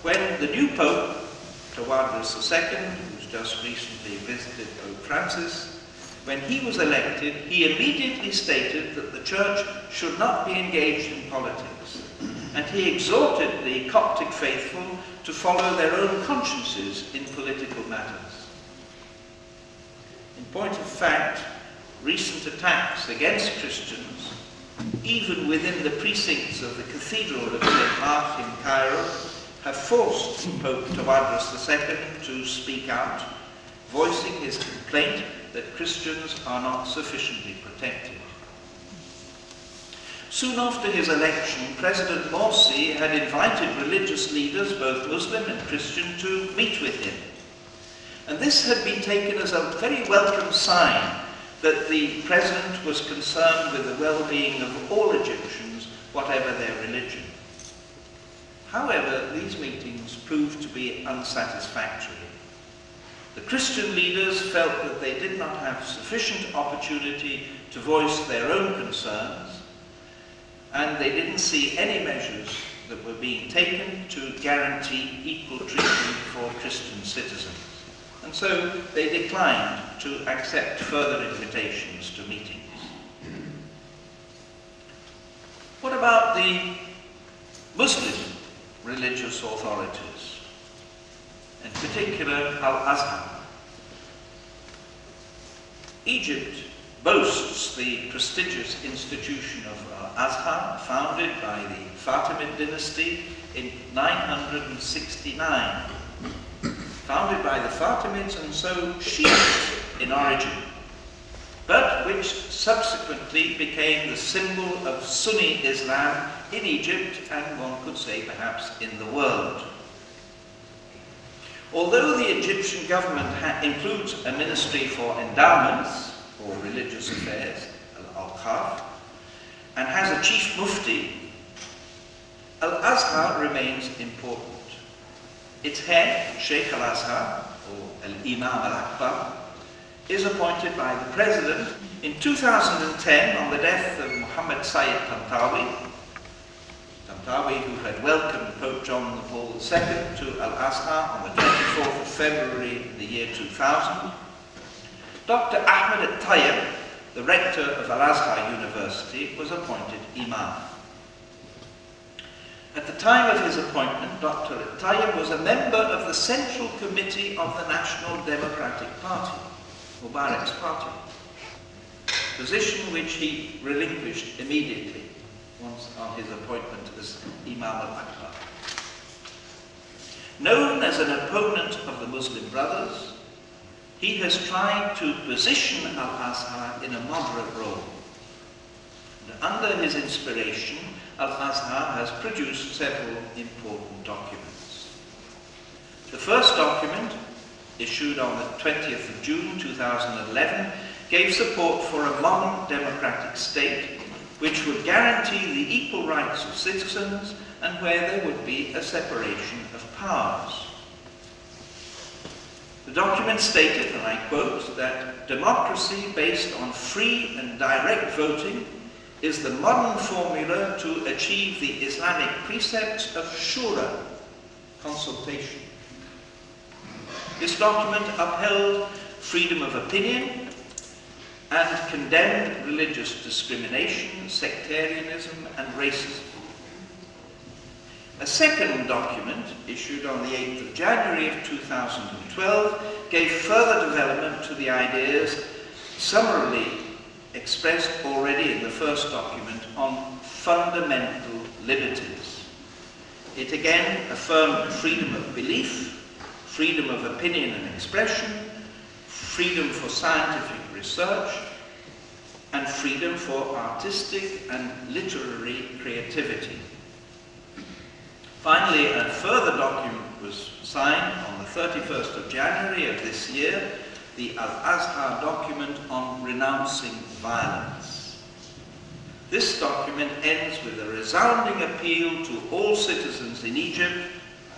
When the new Pope, Tawadros II, who's just recently visited Pope Francis, when he was elected, he immediately stated that the Church should not be engaged in politics, and he exhorted the Coptic faithful to follow their own consciences in political matters. In point of fact, recent attacks against Christians, even within the precincts of the Cathedral of St. Mark in Cairo, have forced Pope Tawadros II to speak out, voicing his complaint that Christians are not sufficiently protected. Soon after his election, President Morsi had invited religious leaders, both Muslim and Christian, to meet with him. And this had been taken as a very welcome sign that the president was concerned with the well-being of all Egyptians, whatever their religion. However, these meetings proved to be unsatisfactory. The Christian leaders felt that they did not have sufficient opportunity to voice their own concerns, and they didn't see any measures that were being taken to guarantee equal treatment for Christian citizens. And so they declined to accept further invitations to meetings. What about the Muslim religious authorities, in particular Al-Azhar? Egypt boasts the prestigious institution of Al-Azhar, founded by the Fatimid dynasty in 969. Founded by the Fatimids and so Shiites in origin, but which subsequently became the symbol of Sunni Islam in Egypt and one could say perhaps in the world. Although the Egyptian government includes a ministry for endowments or religious affairs, Al-Awqaf, and has a chief mufti, Al-Azhar remains important. Its head, Sheikh Al-Azhar, or Al-Imam Al-Akbar, is appointed by the president. In 2010, on the death of Muhammad Sayyid Tantawi, Al-Tantawi, who had welcomed Pope John Paul II to Al-Azhar on the 24th of February in the year 2000. Dr. Ahmed At-Tayyib, the rector of Al-Azhar University, was appointed Imam. At the time of his appointment, Dr. At-Tayyib was a member of the Central Committee of the National Democratic Party, Mubarak's party, position which he relinquished immediately once on his appointment as Imam al-Akbar. Known as an opponent of the Muslim Brothers, he has tried to position Al-Azhar in a moderate role. And under his inspiration, Al-Azhar has produced several important documents. The first document, issued on the 20th of June 2011, gave support for a modern democratic state which would guarantee the equal rights of citizens and where there would be a separation of powers. The document stated, and I quote, that democracy based on free and direct voting is the modern formula to achieve the Islamic precepts of shura, consultation. This document upheld freedom of opinion and condemned religious discrimination, sectarianism, and racism. A second document, issued on the 8th of January of 2012, gave further development to the ideas summarily expressed already in the first document on fundamental liberties. It again affirmed freedom of belief, freedom of opinion and expression, freedom for scientific research, and freedom for artistic and literary creativity. Finally, a further document was signed on the 31st of January of this year, the Al-Azhar document on renouncing violence. This document ends with a resounding appeal to all citizens in Egypt,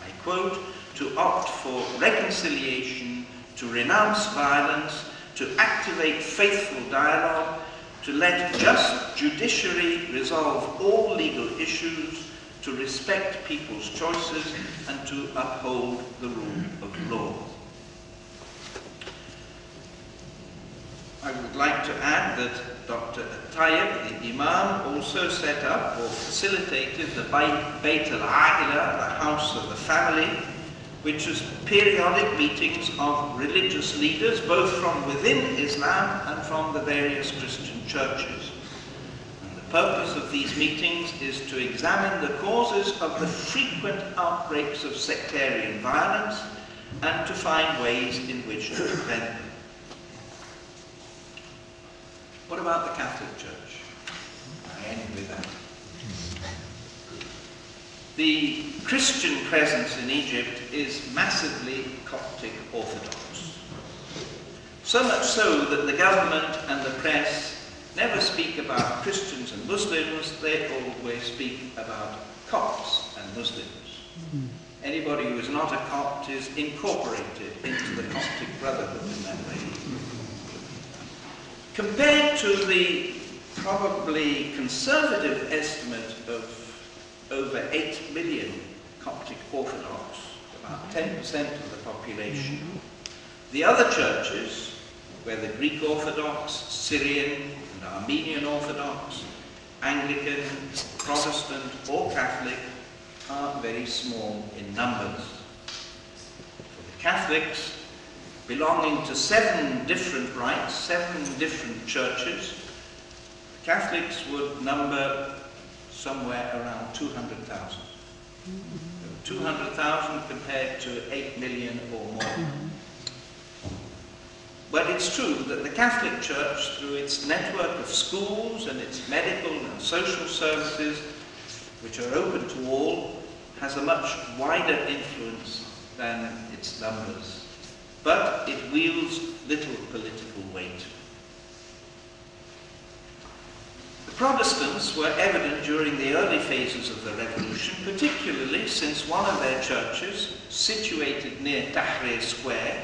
I quote, to opt for reconciliation, to renounce violence, to activate faithful dialogue, to let just judiciary resolve all legal issues, to respect people's choices, and to uphold the rule of law. I would like to add that Dr. At-Tayyib, the Imam, also set up or facilitated the Bayt al-A'ila, the House of the Family, which was periodic meetings of religious leaders, both from within Islam and from the various Christian churches. And the purpose of these meetings is to examine the causes of the frequent outbreaks of sectarian violence and to find ways in which to prevent them. What about the Catholic Church? I end with that. The Christian presence in Egypt is massively Coptic Orthodox. So much so that the government and the press never speak about Christians and Muslims, they always speak about Copts and Muslims. Anybody who is not a Copt is incorporated into the Coptic Brotherhood in that way. Compared to the probably conservative estimate of over 8 million Coptic Orthodox, about 10% of the population, the other churches, whether Greek Orthodox, Syrian and Armenian Orthodox, Anglican, Protestant or Catholic, are very small in numbers. For the Catholics, belonging to 7 different rites, 7 different churches, Catholics would number somewhere around 200,000. 200,000 compared to 8 million or more. But it's true that the Catholic Church, through its network of schools and its medical and social services, which are open to all, has a much wider influence than its numbers. But it wields little political weight. The Protestants were evident during the early phases of the revolution, particularly since one of their churches, situated near Tahrir Square,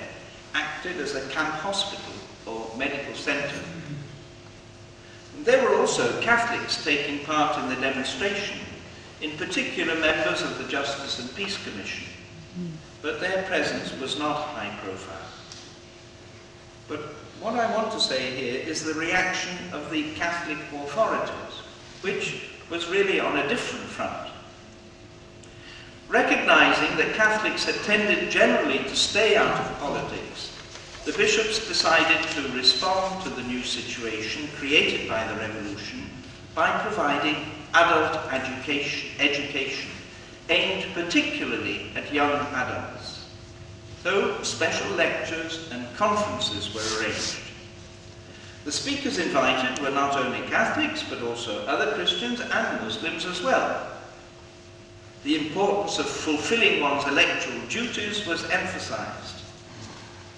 acted as a camp hospital or medical centre. There were also Catholics taking part in the demonstration, in particular members of the Justice and Peace Commission, but their presence was not high profile. But what I want to say here is the reaction of the Catholic authorities, which was really on a different front. Recognizing that Catholics had tended generally to stay out of politics, the bishops decided to respond to the new situation created by the revolution by providing adult education aimed particularly at young adults. So special lectures and conferences were arranged. The speakers invited were not only Catholics but also other Christians and Muslims as well. The importance of fulfilling one's electoral duties was emphasized.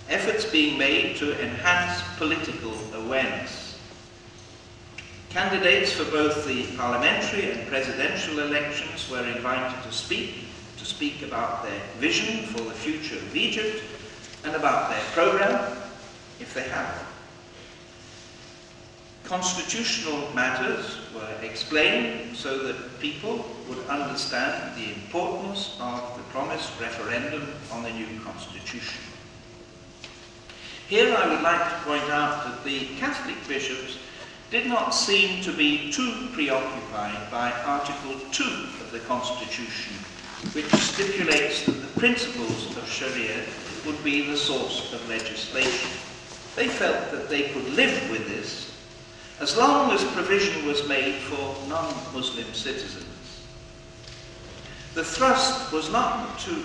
Efforts being made to enhance political awareness. Candidates for both the parliamentary and presidential elections were invited to speak about their vision for the future of Egypt and about their program, if they have one. Constitutional matters were explained so that people would understand the importance of the promised referendum on the new constitution. Here I would like to point out that the Catholic bishops did not seem to be too preoccupied by Article 2 of the Constitution, which stipulates that the principles of Sharia would be the source of legislation. They felt that they could live with this as long as provision was made for non-Muslim citizens. The thrust was not to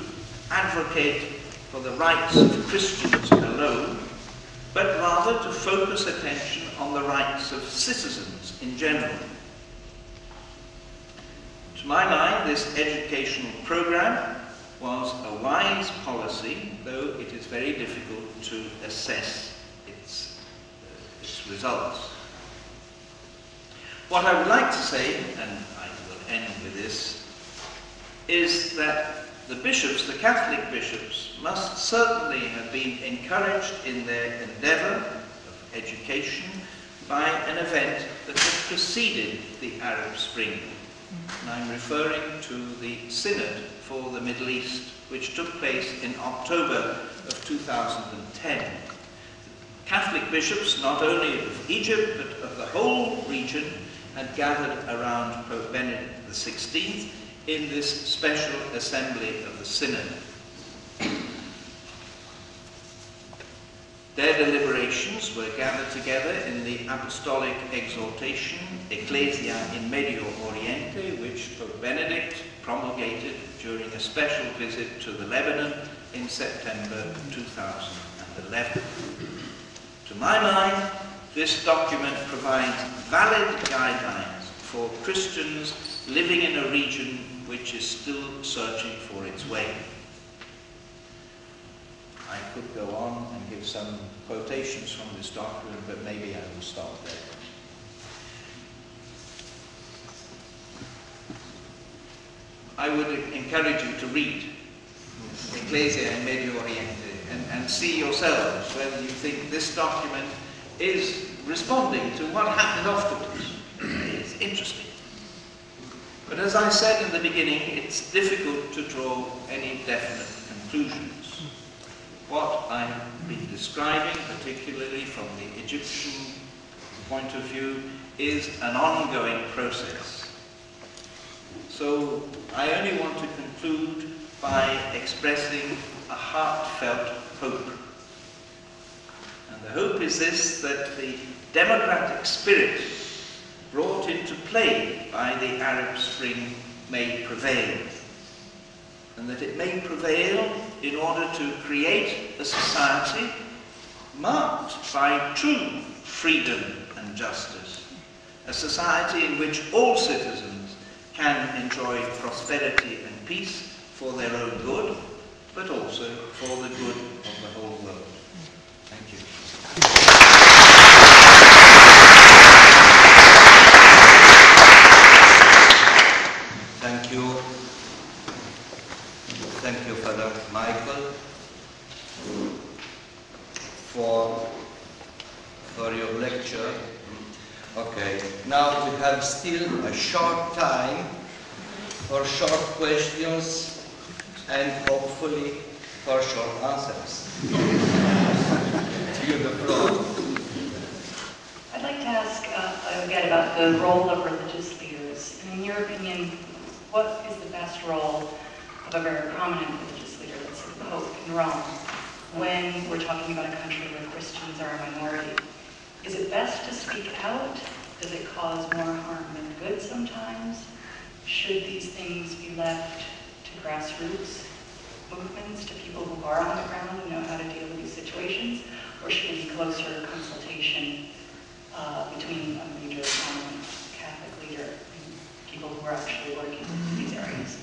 advocate for the rights of Christians alone, but rather to focus attention on the rights of citizens in general. To my mind, this educational program was a wise policy, though it is very difficult to assess its results. What I would like to say, and I will end with this, is that the bishops, the Catholic bishops, must certainly have been encouraged in their endeavour of education by an event that had preceded the Arab Spring. And I'm referring to the Synod for the Middle East, which took place in October of 2010. Catholic bishops, not only of Egypt, but of the whole region, had gathered around Pope Benedict XVI in this special assembly of the Synod. Their deliberations were gathered together in the apostolic exhortation Ecclesia in Medio Oriente, which Pope Benedict promulgated during a special visit to the Lebanon in September 2011. To my mind, this document provides valid guidelines for Christians living in a region which is still searching for its way. I could go on and give some quotations from this document, but maybe I will stop there. I would encourage you to read Ecclesia in Medio Oriente and see yourselves whether you think this document is responding to what happened afterwards. It's interesting. But as I said in the beginning, it's difficult to draw any definite conclusions. What I've been describing, particularly from the Egyptian point of view, is an ongoing process. So I only want to conclude by expressing a heartfelt hope. And the hope is this, that the democratic spirit brought into play by the Arab Spring may prevail. And that it may prevail in order to create a society marked by true freedom and justice. A society in which all citizens can enjoy prosperity and peace for their own good, but also for the good of the whole world. Thank you. Thank you. Thank you, Father Michael, for your lecture. Okay, now we have still a short time for short questions and hopefully for short answers. To you the floor. I'd like to ask again about the role of religious leaders. And in your opinion, what is the best role of a very prominent religious leader, let's say the Pope in Rome, when we're talking about a country where Christians are a minority? Is it best to speak out? Does it cause more harm than good sometimes? Should these things be left to grassroots movements, to people who are on the ground and know how to deal with these situations? Or should it be closer consultation between a major prominent Catholic leader and people who are actually working in these areas?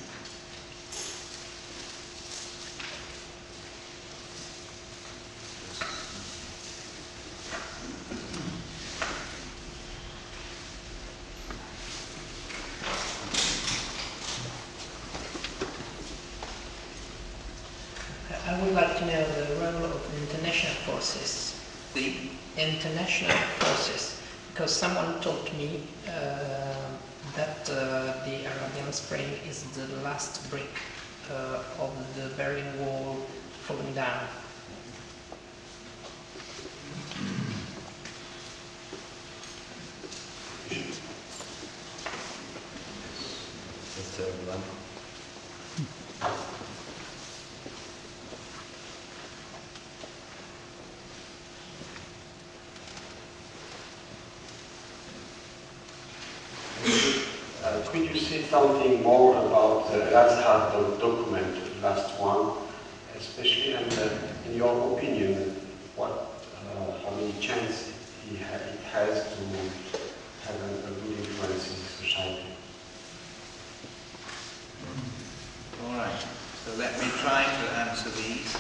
I would like to know the role of international forces. The International forces, because someone told me that the Arabian Spring is the last brick of the Berlin Wall falling down. The third one. Could you say something more about the Rijksraad document, the last one, especially, and in your opinion, how many chances it has to have a good influence in society? All right, so let me try to answer these.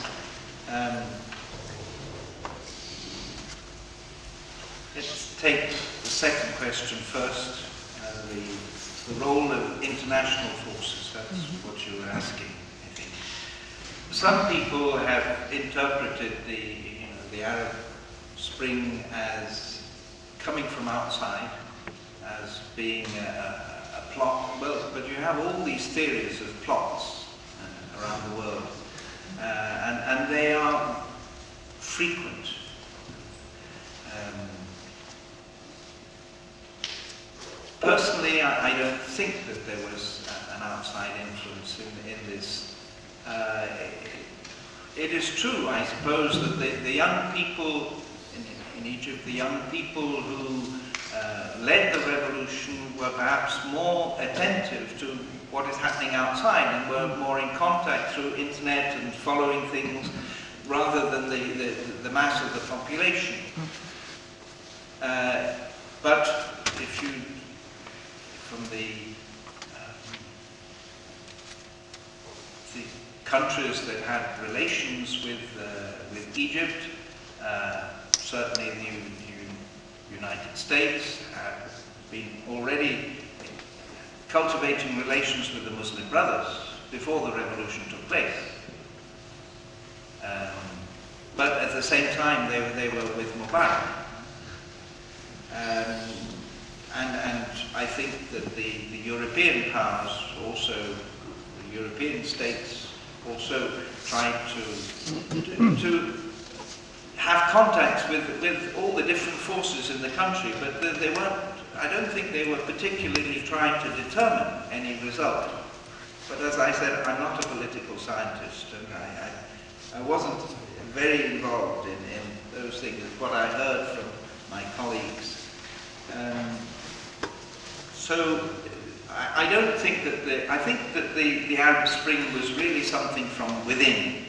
Let's take the second question first. The role of international forces, that's what you were asking, I think. Some people have interpreted the Arab Spring as coming from outside, as being a plot. Well, but you have all these theories of plots around the world, and they are frequent. Personally, I don't think that there was an outside influence in this. It is true, I suppose, that the young people in Egypt, the young people who led the revolution were perhaps more attentive to what is happening outside and were more in contact through internet and following things rather than the mass of the population. But if you from the countries that had relations with Egypt, certainly the United States had been already cultivating relations with the Muslim Brothers before the revolution took place. But at the same time, they were with Mubarak. And I think that the European powers also, the European states also tried to have contacts with all the different forces in the country, but they weren't, I don't think they were particularly trying to determine any result. But as I said, I'm not a political scientist, and I wasn't very involved in those things, what I heard from my colleagues. So I don't think that I think that the Arab Spring was really something from within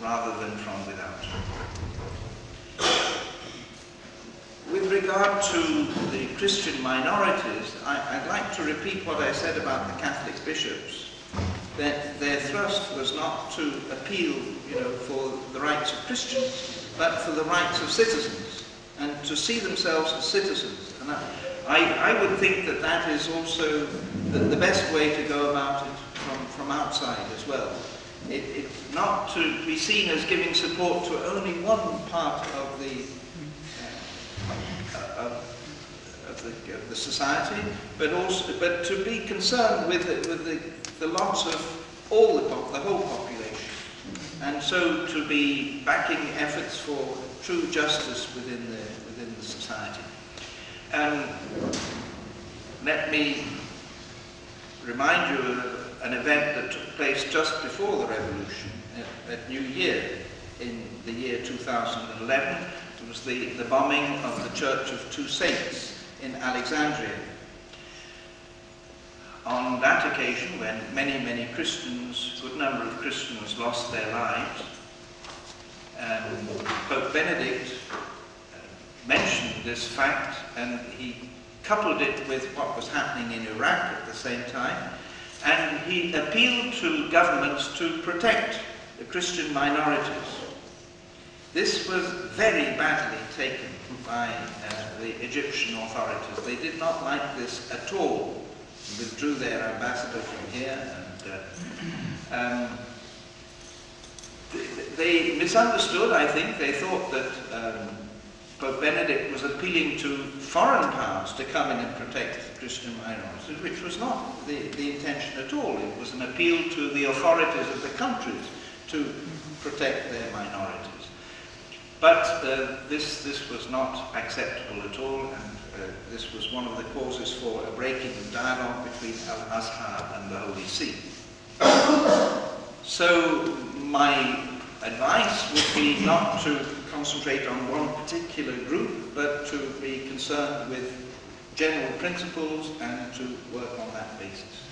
rather than from without. With regard to the Christian minorities, I'd like to repeat what I said about the Catholic bishops. That their thrust was not to appeal, for the rights of Christians, but for the rights of citizens, and to see themselves as citizens. And I would think that that is also the best way to go about it from outside as well. It's not to be seen as giving support to only one part of the society, but to be concerned with the the lots of all the whole population, and so to be backing efforts for true justice within the society. Let me remind you of an event that took place just before the revolution, at New Year, in the year 2011. It was the bombing of the Church of Two Saints in Alexandria. On that occasion, when many Christians, a good number of Christians, lost their lives, Pope Benedict mentioned this fact, and he coupled it with what was happening in Iraq at the same time, and he appealed to governments to protect the Christian minorities. This was very badly taken by the Egyptian authorities. They did not like this at all. They withdrew their ambassador from here, and they misunderstood, I think. They thought that Pope Benedict was appealing to foreign powers to come in and protect the Christian minorities, which was not the intention at all. It was an appeal to the authorities of the countries to protect their minorities. But this was not acceptable at all, and this was one of the causes for a breaking of dialogue between Al-Azhar and the Holy See. So my advice would be not to concentrate on one particular group, but to be concerned with general principles and to work on that basis.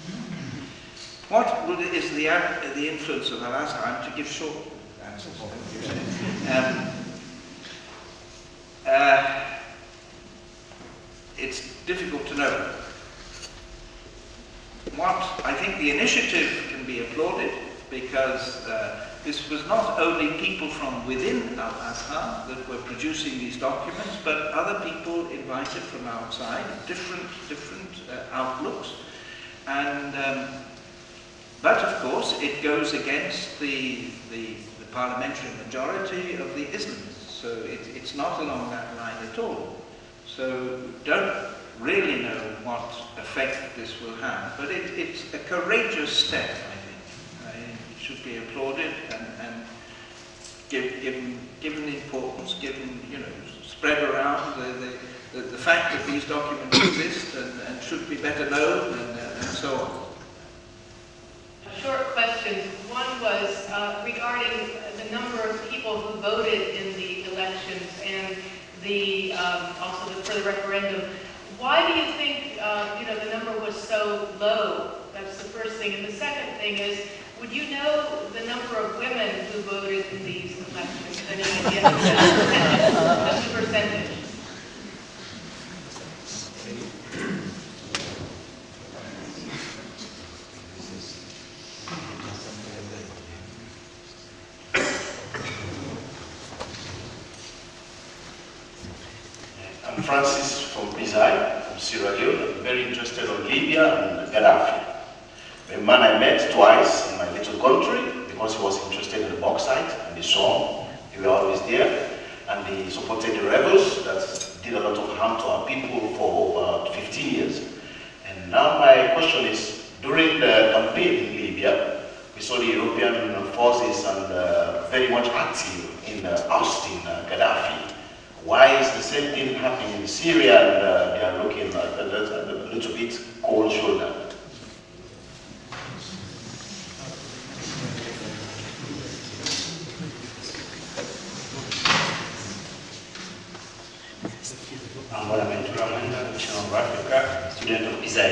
What is the influence of Al-Azhar? To give short answers. It's difficult to know. I think the initiative can be applauded, because this was not only people from within Al-Azhar that were producing these documents, but other people invited from outside, different outlooks. And but of course it goes against the parliamentary majority of the Islamists, so it's not along that line at all. So don't really know what effect this will have, but it's a courageous step, I think. It should be applauded and given importance, spread around the fact that these documents exist and should be better known, and so on. Short questions. One was regarding the number of people who voted in the elections and also for the referendum. Why do you think the number was so low? That's the first thing. And the second thing is, would you know the number of women who voted in these elections? I mean, just the percentage. I'm Francis from Pasai, from Sierra Leone. I'm very interested on Libya and Gaddafi. The man I met twice in my little country, because he was interested in the bauxite and the song. They were always there. And he supported the rebels that did a lot of harm to our people for over 15 years. And now my question is, during the campaign in Libya, we saw the European forces and very much active in ousting Gaddafi. Why is the same thing happening in Syria, and they are looking a little bit cold shoulder? I'm Bonaventura Manda, Mission of Africa, student of Pasai.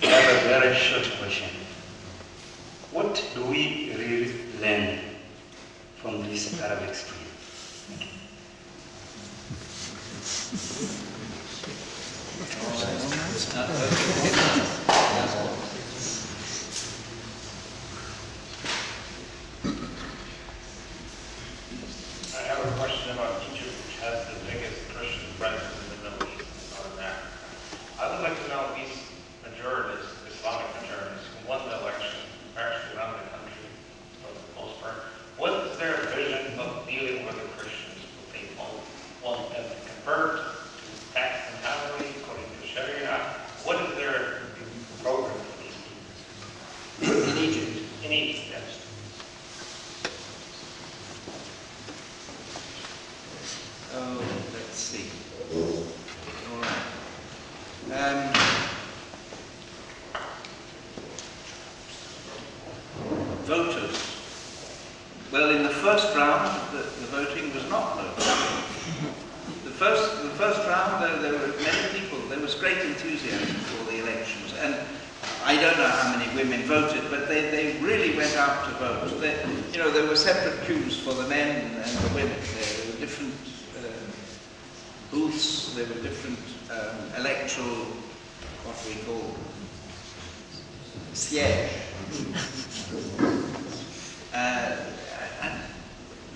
I have a very short question. What do we really learn from this Arabic Spring? Thank you. I have a question about Egypt, which has the biggest Christian presence in the Middle East and Northern Africa. I would like to know these majorities, Islamic majorities, who won the election, actually around the country for the most part. What is their vision of dealing with the Christians? Would they want them to convert, to tax them heavily according to Sharia? What is their round, the voting was not low. The first round, there were many people. There was great enthusiasm for the elections, and I don't know how many women voted, but they really went out to vote. There were separate queues for the men and the women. There were different booths. There were different electoral, what we call siège. And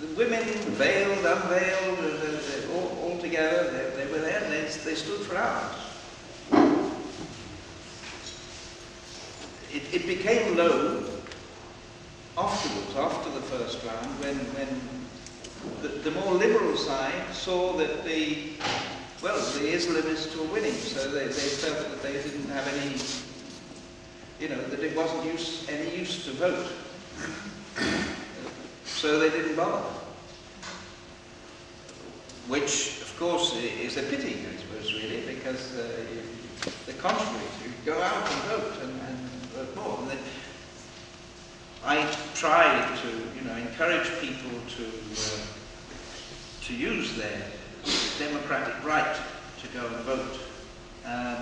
the women, veiled, unveiled, all together, they were there, and they stood for hours. It became low afterwards, after the first round, when the more liberal side saw that the Islamists were winning, so they felt that they didn't have any, that it wasn't any use to vote. So they didn't bother. Which, of course, is a pity, I suppose, really, because the contrary, you go out and vote and vote more. And I try to, encourage people to use their democratic right to go and vote.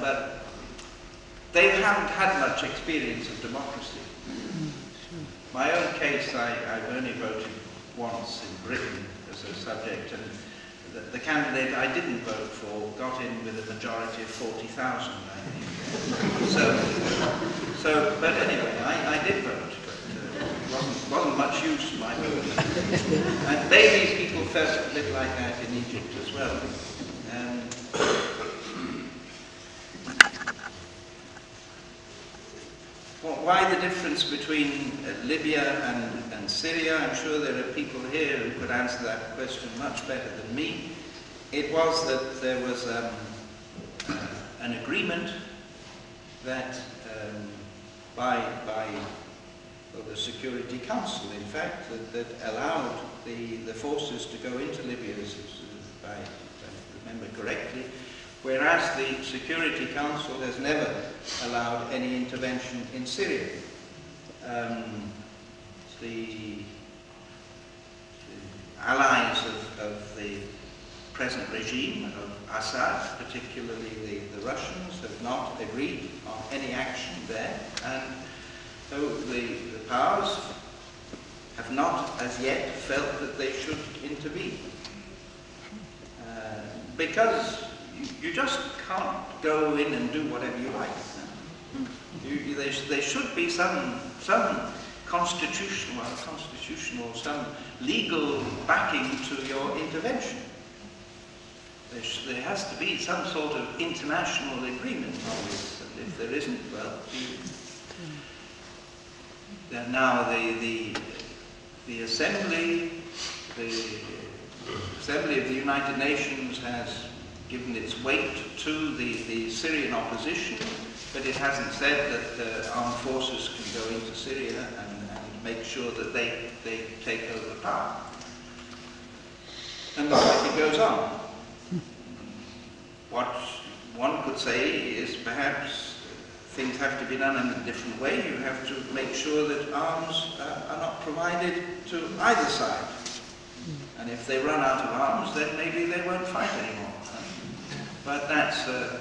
But they haven't had much experience of democracy. My own case, I've only voted once in Britain as a subject, and the candidate I didn't vote for got in with a majority of 40,000, I think. But anyway, I did vote, but it wasn't much use to my vote. And maybe people felt a bit like that in Egypt as well. Why the difference between Libya and Syria? I'm sure there are people here who could answer that question much better than me. It was that there was an agreement that by the Security Council, in fact, that allowed the forces to go into Libya, if I remember correctly, whereas the Security Council has never allowed any intervention in Syria. The allies of the present regime, of Assad, particularly the Russians, have not agreed on any action there, and so the powers have not as yet felt that they should intervene. Because you just can't go in and do whatever you like. There should be some constitutional, some legal backing to your intervention. There has to be some sort of international agreement on this, and if there isn't, well, now the Assembly of the United Nations has given its weight to the Syrian opposition, but it hasn't said that armed forces can go into Syria and make sure that they take over power. And like it goes on. What one could say is perhaps things have to be done in a different way. You have to make sure that arms are not provided to either side. And if they run out of arms, then maybe they won't fight anymore. But that's a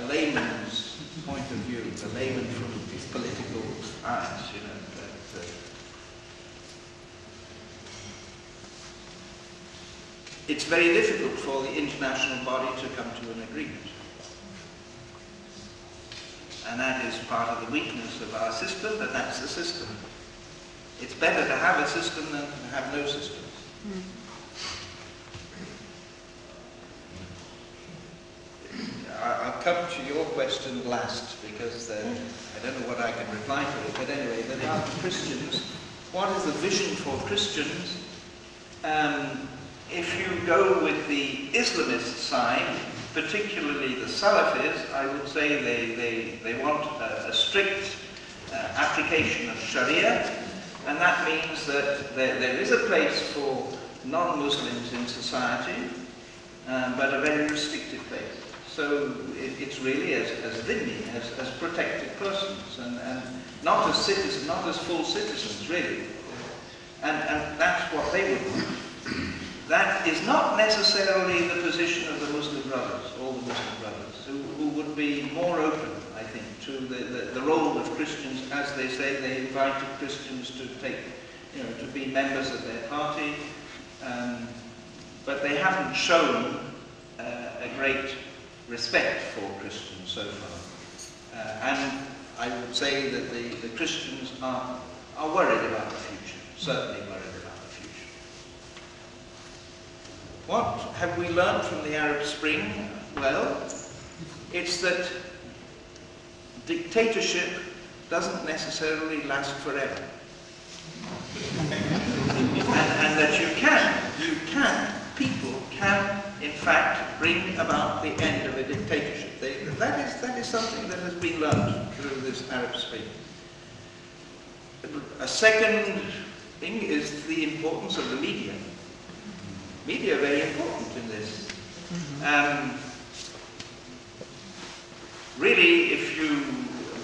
layman's point of view, a layman from political eyes, it's very difficult for the international body to come to an agreement. And that is part of the weakness of our system, but that's the system. It's better to have a system than to have no system. I'll come to your question last, because I don't know what I can reply to it, but anyway, about Christians. What is the vision for Christians? If you go with the Islamist side, particularly the Salafis, I would say they want a strict application of Sharia, and that means that there is a place for non-Muslims in society, but a very restricted place. So it's really as dhimmi, as protected persons, and not as citizens, not as full citizens, really. And that's what they would want. That is not necessarily the position of the Muslim brothers, all the Muslim brothers, who would be more open, I think, to the role of Christians. As they say, they invited Christians to take, to be members of their party, but they haven't shown a great respect for Christians so far. And I would say that the Christians are worried about the future, certainly worried about the future. What have we learned from the Arab Spring? Well, it's that dictatorship doesn't necessarily last forever. and that people can, in fact, bring about the end of a dictatorship. That is something that has been learned through this Arab Spring. A second thing is the importance of the media. Media are very important in this. Really, if you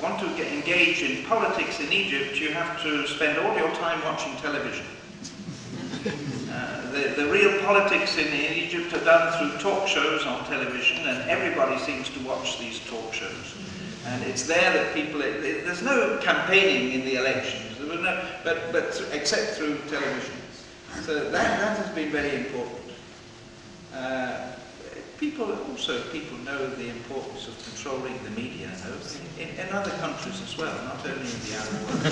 want to engage in politics in Egypt, you have to spend all your time watching television. The real politics in Egypt are done through talk shows on television, and everybody seems to watch these talk shows. And it's there that people, there's no campaigning in the elections, there was no, but except through television. So that has been very important. People know the importance of controlling the media in other countries as well, not only in the Arab world.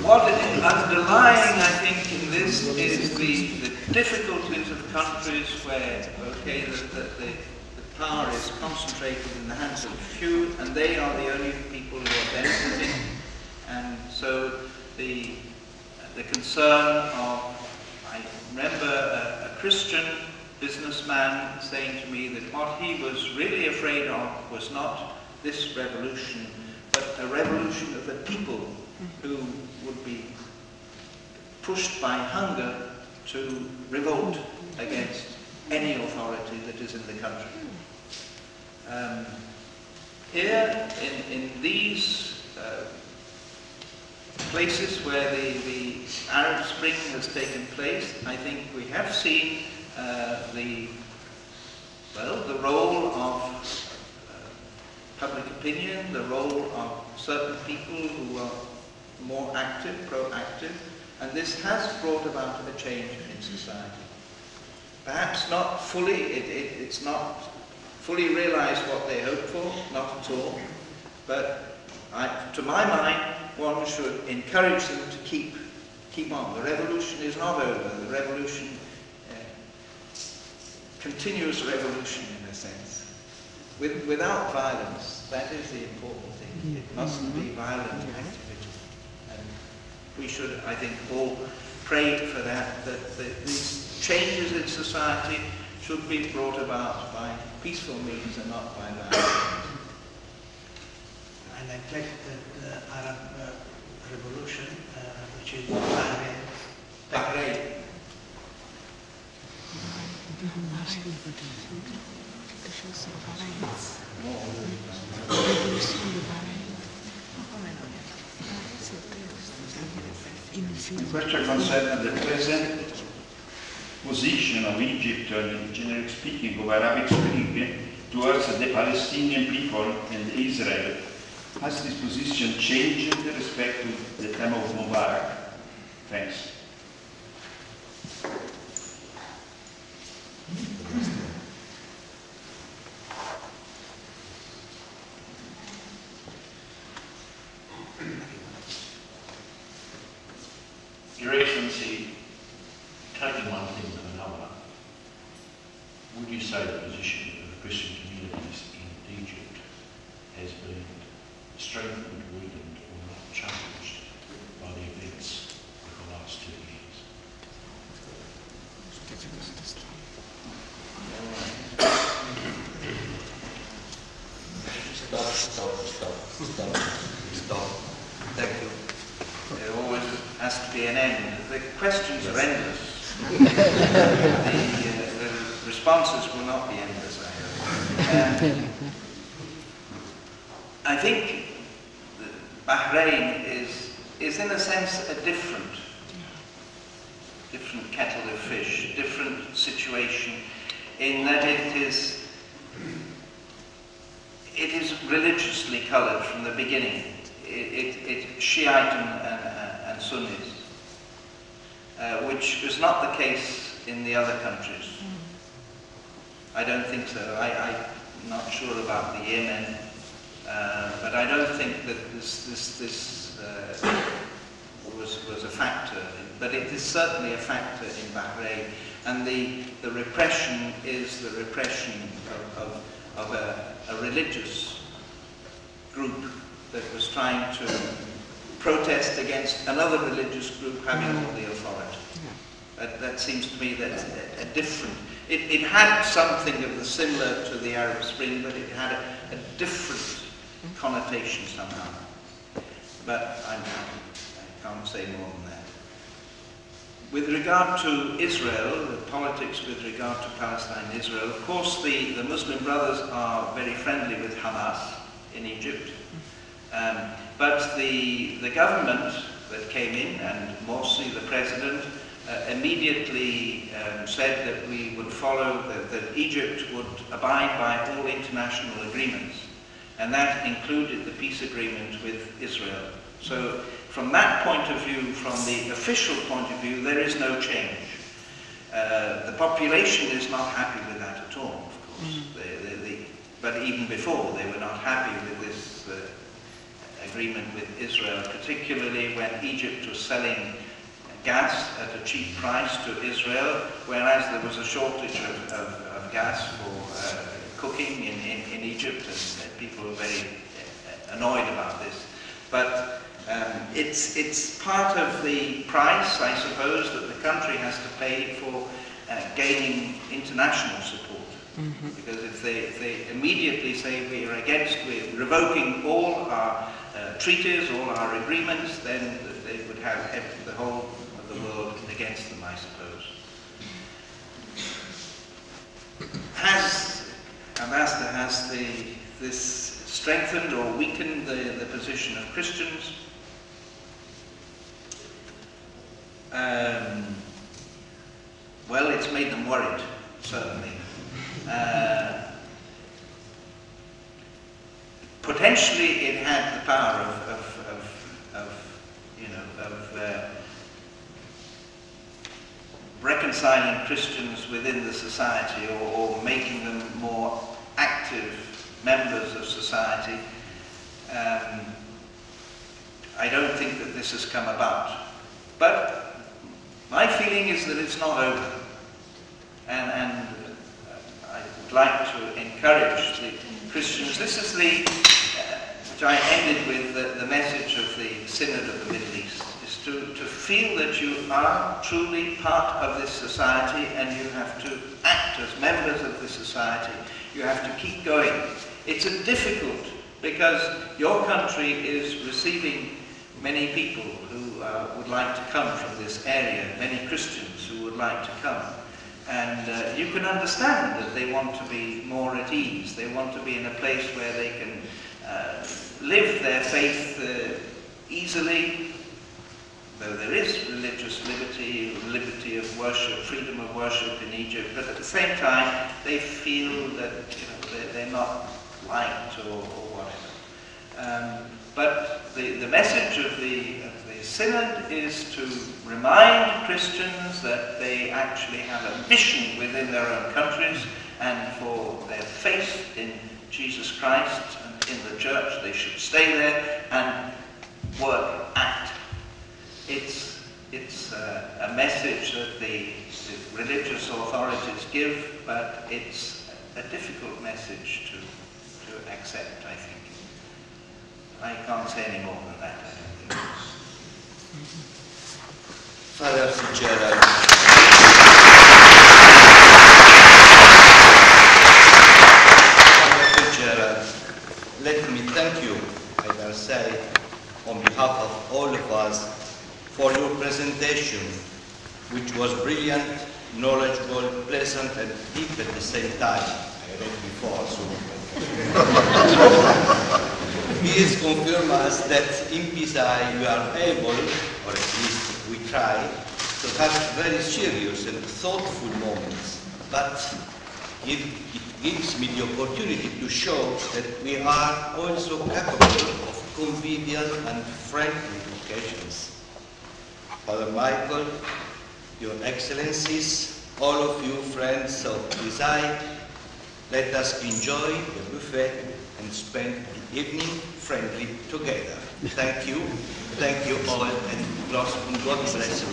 What is underlying, I think, in this is the difficulties of countries where, the power is concentrated in the hands of a few, and they are the only people who are benefiting. And so the concern of, I remember a Christian businessman saying to me that what he was really afraid of was not this revolution, but a revolution of the people who would be pushed by hunger to revolt against any authority that is in the country. Here, in these places where the Arab Spring has taken place, I think we have seen the role of public opinion, the role of certain people who are more active, proactive, and this has brought about a change in society. Perhaps not fully, it's not fully realized what they hoped for, not at all, but to my mind, one should encourage them to keep on. The revolution is not over. The revolution, continuous revolution in a sense, without violence. That is the important thing. It mustn't be violent activity. And we should, I think, all pray for that these changes in society should be brought about by peaceful means and not by violence. I neglect the Arab Revolution, which is Bahrain. The question concerns the present position of Egypt, and generally speaking, of Arabic Spring towards the Palestinian people and Israel. Has this position changed with respect to the time of Mubarak? Thanks. Your Excellency, taking one thing to another, would you say the position of the Christian communities in Egypt has been strengthened, weakened, or not changed by the events of the last 2 years? Stop. Thank you. There always has to be an end. The questions are endless. The responses will not be endless, I hope. I think Bahrain is in a sense a different kettle of fish, different situation, in that it is religiously coloured from the beginning. It's Shiite and Sunnis, which is not the case in the other countries. I don't think so. I'm not sure about the Yemen, but I don't think that this was a factor. But it is certainly a factor in Bahrain, and the repression is the repression of a religious group that was trying to protest against another religious group having all the authority. That seems to me that's a different. It had something of the similar to the Arab Spring, but it had a different connotation somehow. But I can't say more than that. With regard to Israel, the politics with regard to Palestine and Israel, of course the Muslim Brothers are very friendly with Hamas in Egypt. But the government that came in, and Morsi, the president, immediately said that we would follow, that Egypt would abide by all international agreements. And that included the peace agreement with Israel. So from that point of view, from the official point of view, there is no change. The population is not happy with that at all, of course. But even before, they were not happy with this agreement with Israel, particularly when Egypt was selling gas at a cheap price to Israel, whereas there was a shortage of gas for cooking in Egypt, and people were very annoyed about this. But it's part of the price, I suppose, that the country has to pay for gaining international support. Because if they immediately say we're revoking all our treaties, all our agreements, then they would have the whole of the world against them, I suppose. Has this strengthened or weakened the position of Christians? Well, it's made them worried, certainly. Potentially, it had the power of reconciling Christians within the society, or making them more active members of society. I don't think that this has come about. But my feeling is that it's not over. And I would like to encourage the Christians. This is which I ended with, the message of the Synod of the Middle East, is to feel that you are truly part of this society, and you have to act as members of the society. You have to keep going. It's difficult, because your country is receiving many people who would like to come from this area, many Christians who would like to come. And you can understand that they want to be more at ease. They want to be in a place where they can live their faith easily, though there is religious liberty, liberty of worship, freedom of worship in Egypt, but at the same time they feel that they're not liked or whatever. But the message of the Synod is to remind Christians that they actually have a mission within their own countries, and for their faith in Jesus Christ and in the church, they should stay there and work, act. It's a message that the religious authorities give, but it's a difficult message to accept, I think. I can't say any more than that, I don't think. Father Fitzgerald. Father Fitzgerald, let me thank you, I dare say, on behalf of all of us, for your presentation, which was brilliant, knowledgeable, pleasant, and deep at the same time. I read before, so Please confirm us that in Pasai we are able, or at least we try, to have very serious and thoughtful moments, but it gives me the opportunity to show that we are also capable of convivial and friendly occasions. Father Michael, Your Excellencies, all of you friends of Pasai, let us enjoy the buffet and spend the evening friendly together. Thank you all, and God bless you.